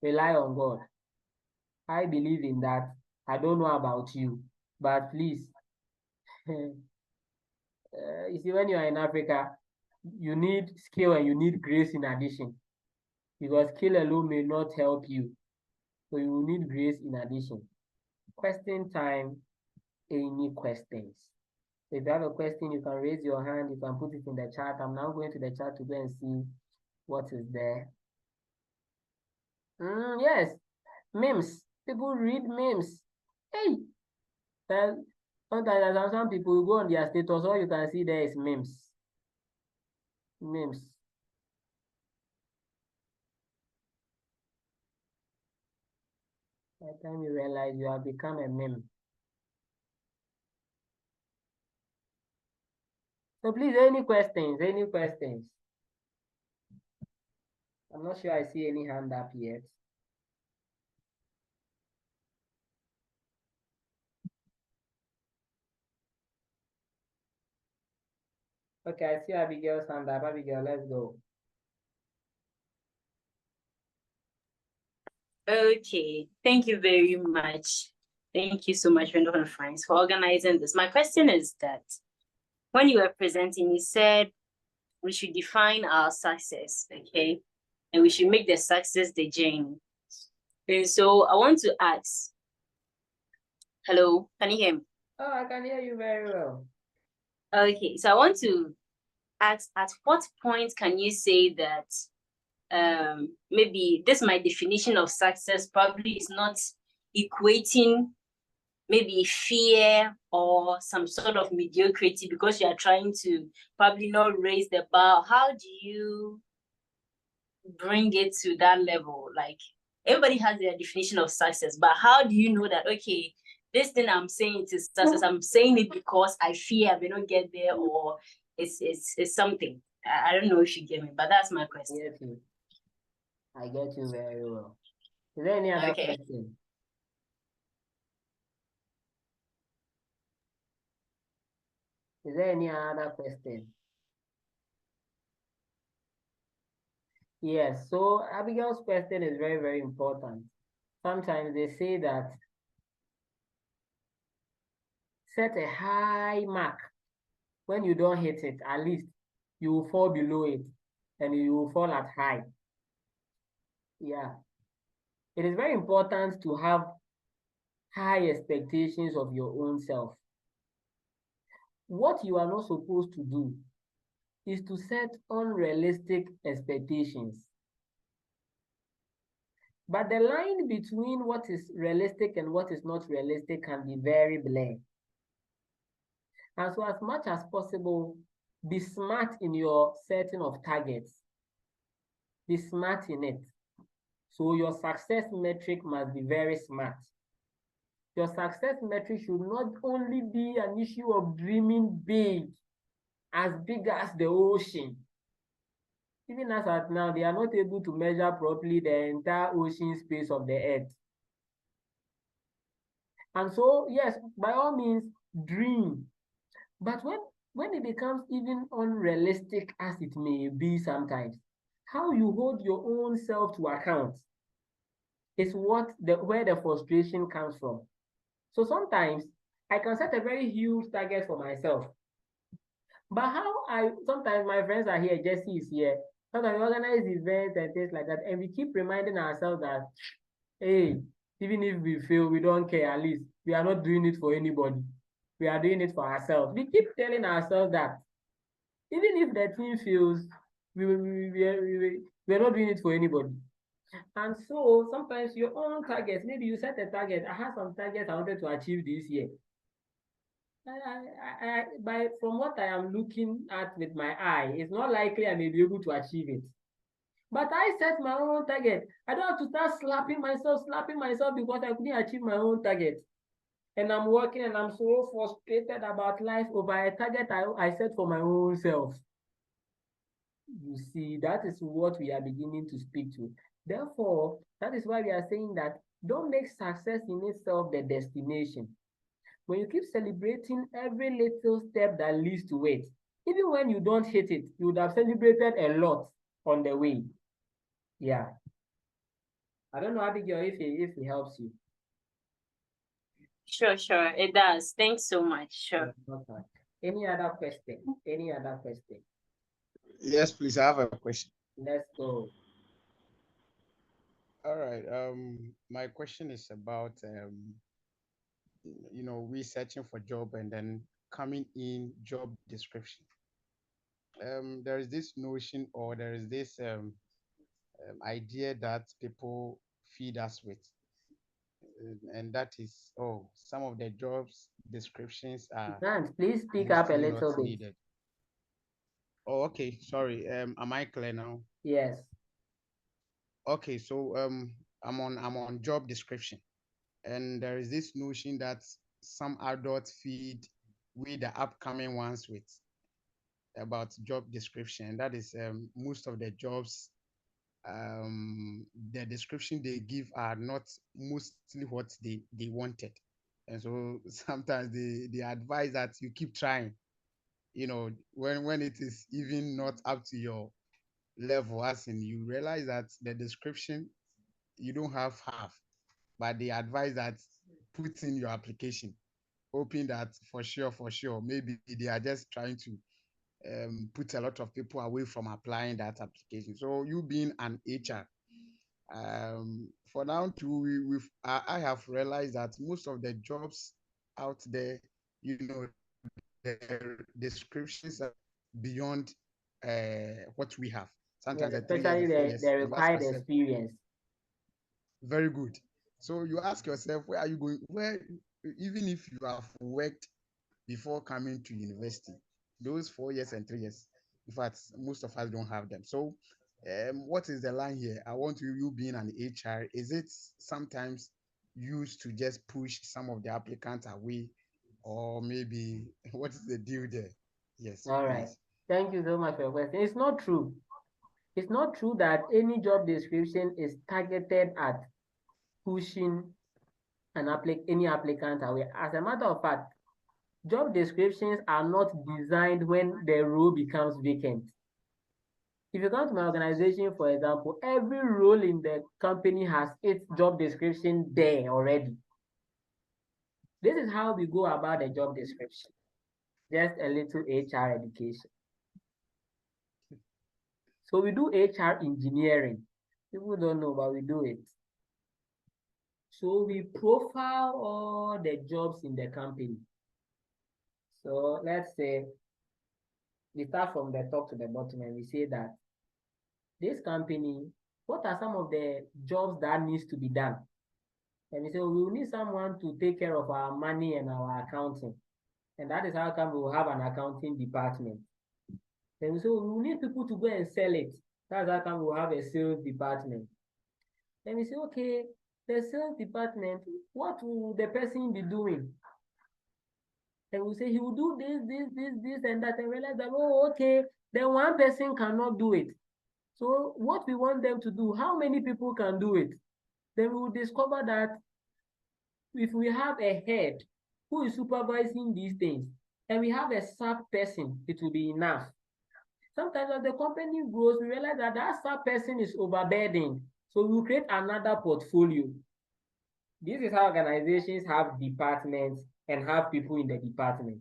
Rely on God. I believe in that. I don't know about you, but please, you see, when you are in Africa, you need skill and you need grace in addition, because skill alone may not help you. So you will need grace in addition. Question time. Any questions? If you have a question, you can raise your hand. You can put it in the chat. I'm now going to the chat to go and see what is there. Yes, memes. People read memes. Hey, sometimes some people go on their status, all you can see there is memes. Memes. By the time you realize you have become a meme. So please, any questions? Any questions? I'm not sure I see any hand up yet. Okay, I see Abigail's hand up. Abigail, let's go. Okay, thank you very much. Thank you so much, Randolph and Friends, for organizing this. My question is that when you were presenting, you said we should define our success, okay? And we should make the success the journey. And so I want to ask, hello, can you hear me? Oh, I can hear you very well. Okay, so I want to ask, at what point can you say that maybe this my definition of success probably is not equating maybe fear or some sort of mediocrity because you are trying to probably not raise the bar? How do you bring it to that level? Like, everybody has their definition of success, but how do you know that, okay, this thing I'm saying it is success, I'm saying it because I fear I may not get there, or it's something. I don't know if you get me, but that's my question. Yes, you. I get you very well. Is there any other Okay. question? Is there any other question? Yes, so Abigail's question is very, very important. Sometimes they say that set a high mark. When you don't hit it, at least you will fall below it and you will fall at high. Yeah. It is very important to have high expectations of your own self. What you are not supposed to do is to set unrealistic expectations. But the line between what is realistic and what is not realistic can be very blurred. And so as much as possible, be smart in your setting of targets. Be smart in it. So your success metric must be very smart. Your success metric should not only be an issue of dreaming big as the ocean. Even as at now, they are not able to measure properly the entire ocean space of the earth. And so, yes, by all means, dream. But when it becomes even unrealistic as it may be sometimes, how you hold your own self to account is where the frustration comes from. So sometimes I can set a very huge target for myself. But sometimes my friends are here, Jesse is here. Sometimes we organize events and things like that, and we keep reminding ourselves that, hey, even if we fail, we don't care. At least we are not doing it for anybody. We are doing it for ourselves. We keep telling ourselves that even if the team fails, we're not doing it for anybody. And so sometimes your own targets, maybe you set a target. I have some targets I wanted to achieve this year. From what I am looking at with my eye, it's not likely I may be able to achieve it. But I set my own target. I don't have to start slapping myself because I couldn't achieve my own target. And I'm working and I'm so frustrated about life over a target I set for my own self. You see, that is what we are beginning to speak to. Therefore, that is why we are saying that don't make success in itself the destination. When you keep celebrating every little step that leads to it, even when you don't hit it, you would have celebrated a lot on the way. Yeah. I don't know, Abigail, if it helps you. Sure, it does. Thanks so much. Sure. Okay. Any other question? Any other question? Yes, please. I have a question. Let's go. All right. My question is about researching for job and then coming in job description. There is this notion or there is this idea that people feed us with, and that is, some of the jobs descriptions are Grant, please speak up a mostly not little bit. needed. Oh, okay. Sorry. Am I clear now? Yes. Okay, so I'm on job description, and there is this notion that some adults feed with the upcoming ones with about job description. That is most of the jobs, the description they give are not mostly what they wanted. And so sometimes they advise that you keep trying, when it is even not up to your level, as in you realize that the description you don't have half, but they advise that put in your application, hoping that for sure, maybe they are just trying to put a lot of people away from applying that application. So you being an HR, for now too, I have realized that most of the jobs out there, the descriptions are beyond what we have. Yes, Sometimes the 3 years, especially the 4 the years, you ask required yourself, experience. very good. So you ask yourself, where are you going? Where, even if you have worked before coming to university, those 4 years and 3 years, in fact, most of us don't have them. So, what is the line here? I want you being an HR, is it sometimes used to just push some of the applicants away, or maybe what is the deal there? Yes, All right. please. Thank you so much for your question. It's not true. It's not true that any job description is targeted at pushing any applicant away. As a matter of fact, job descriptions are not designed when the role becomes vacant. If you come to my organization, for example, every role in the company has its job description there already. This is how we go about the job description. Just a little HR education. So we do HR engineering. People don't know, but we do it. So we profile all the jobs in the company. So let's say we start from the top to the bottom and we say that this company, what are some of the jobs that needs to be done? And we say, we will need someone to take care of our money and our accounting. And that is how come we will have an accounting department. Then we say, we will need people to go and sell it. That's how come we will have a sales department. Then we say, okay, the sales department, what will the person be doing? And we say he will do this, and that, and realize that, oh, okay, then one person cannot do it. So what we want them to do, how many people can do it? Then we will discover that if we have a head who is supervising these things, and we have a sub person, it will be enough. Sometimes as the company grows, we realize that that sub person is overburdened. So we will create another portfolio. This is how organizations have departments and have people in the department.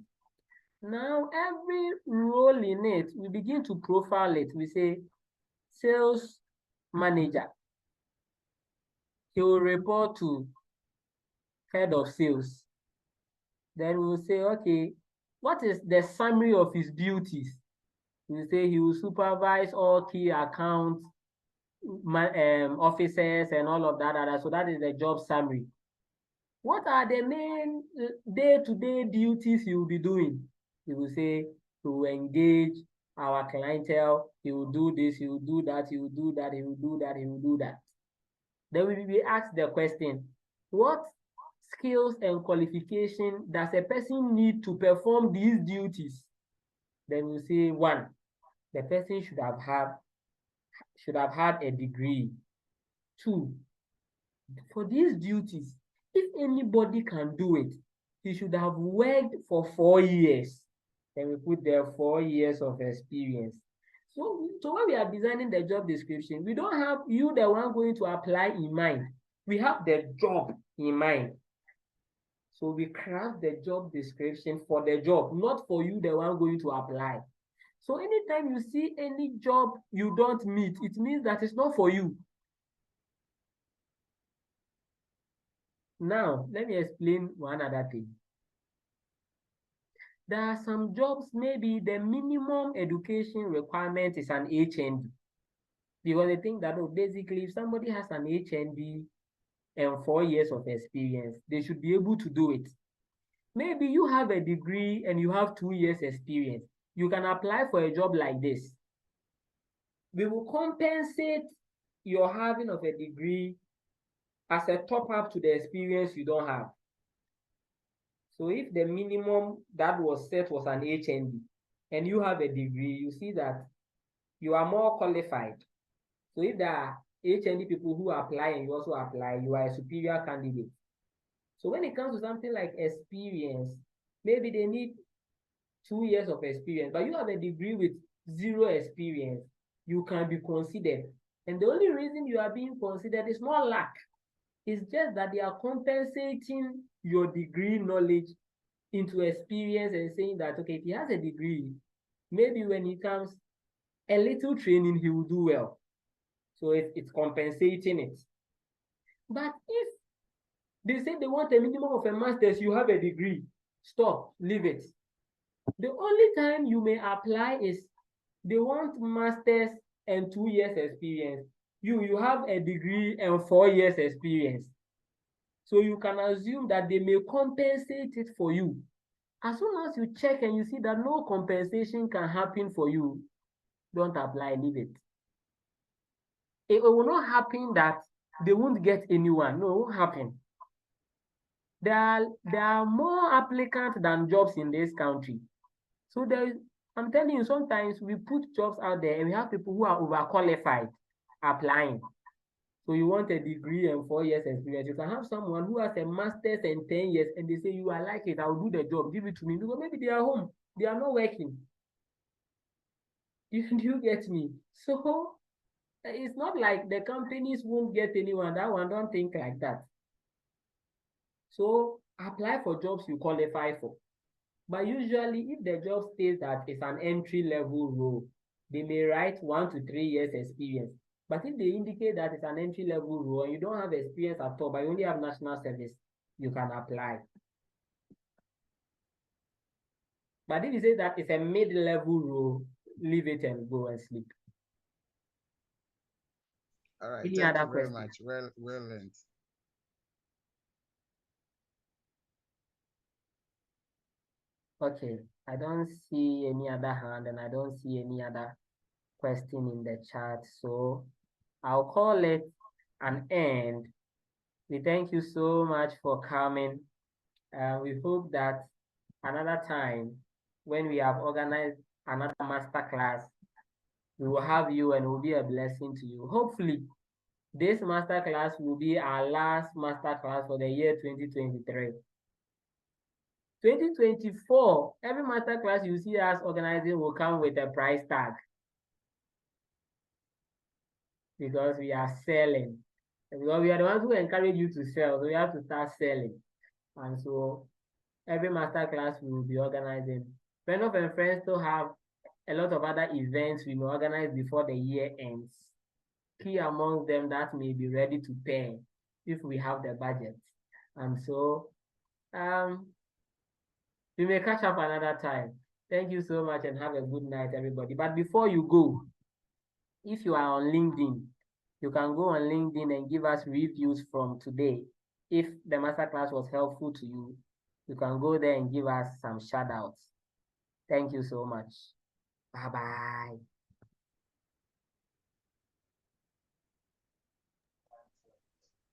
Now, every role in it, we begin to profile it. We say, sales manager. He will report to head of sales. Then we will say, okay, what is the summary of his duties? We will say he will supervise all key accounts, officers, and all of that. So that is the job summary. What are the main day-to-day duties he will be doing? He will say he will engage our clientele, he will do this, he will do that, he will do that, he will do that, he will do that. Then we will be asked the question, what skills and qualification does a person need to perform these duties? Then we'll say, one, the person should have had a degree. Two, for these duties, if anybody can do it, he should have worked for 4 years. Then we put there 4 years of experience. So when we are designing the job description, we don't have you, the one going to apply, in mind. We have the job in mind. So we craft the job description for the job, not for you, the one going to apply. So anytime you see any job you don't meet, it means that it's not for you. Now, let me explain one other thing. There are some jobs, maybe the minimum education requirement is an HND. Because they think that, oh, basically, if somebody has an HND and 4 years of experience, they should be able to do it. Maybe you have a degree and you have 2 years experience. you can apply for a job like this. We will compensate your having of a degree as a top up to the experience you don't have. So if the minimum that was set was an HND and you have a degree, you see that you are more qualified. So if there are HND people who apply and you also apply, you are a superior candidate. So when it comes to something like experience, maybe they need 2 years of experience, but you have a degree with 0 experience, you can be considered. And the only reason you are being considered is not lack. It's just that they are compensating your degree knowledge into experience and saying that, okay, if he has a degree, maybe when he comes, a little training, he will do well. So it's compensating it. But if they say they want a minimum of a master's, you have a degree, stop, leave it. The only time you may apply is they want master's and 2 years experience. You have a degree and 4 years experience. So you can assume that they may compensate it for you. As soon as you check and you see that no compensation can happen for you, don't apply, leave it. It will not happen that they won't get anyone. No, it won't happen. There are more applicants than jobs in this country. So I'm telling you, sometimes we put jobs out there and we have people who are overqualified applying. So you want a degree and 4 years experience. You can have someone who has a master's and 10 years and they say, you are like it, I'll do the job, give it to me. Because maybe they are home, they are not working. You get me? So it's not like the companies won't get anyone. That one, don't think like that. So apply for jobs you qualify for. But usually, if the job states that it's an entry-level role, they may write 1 to 3 years experience. But if they indicate that it's an entry-level role and you don't have experience at all, but you only have national service, you can apply. But if you say that it's a mid-level role, leave it and go and sleep. All right. Any Thank other you very questions? much. Well learned. Okay, I don't see any other hand and I don't see any other question in the chat. So I'll call it an end. We thank you so much for coming. We hope that another time when we have organized another master class, we will have you and it will be a blessing to you. Hopefully, this master class will be our last master class for the year 2023. 2024, every master class you see us organizing will come with a price tag because we are selling. Because we are the ones who encourage you to sell, so we have to start selling. And so every master class we will be organizing. Friend of and Friends still have a lot of other events we may organize before the year ends. Key among them that may be ready to pay if we have the budget. And so we may catch up another time. Thank you so much and have a good night, everybody. But before you go, if you are on LinkedIn, you can go on LinkedIn and give us reviews from today. If the masterclass was helpful to you, you can go there and give us some shout outs. Thank you so much. Bye-bye.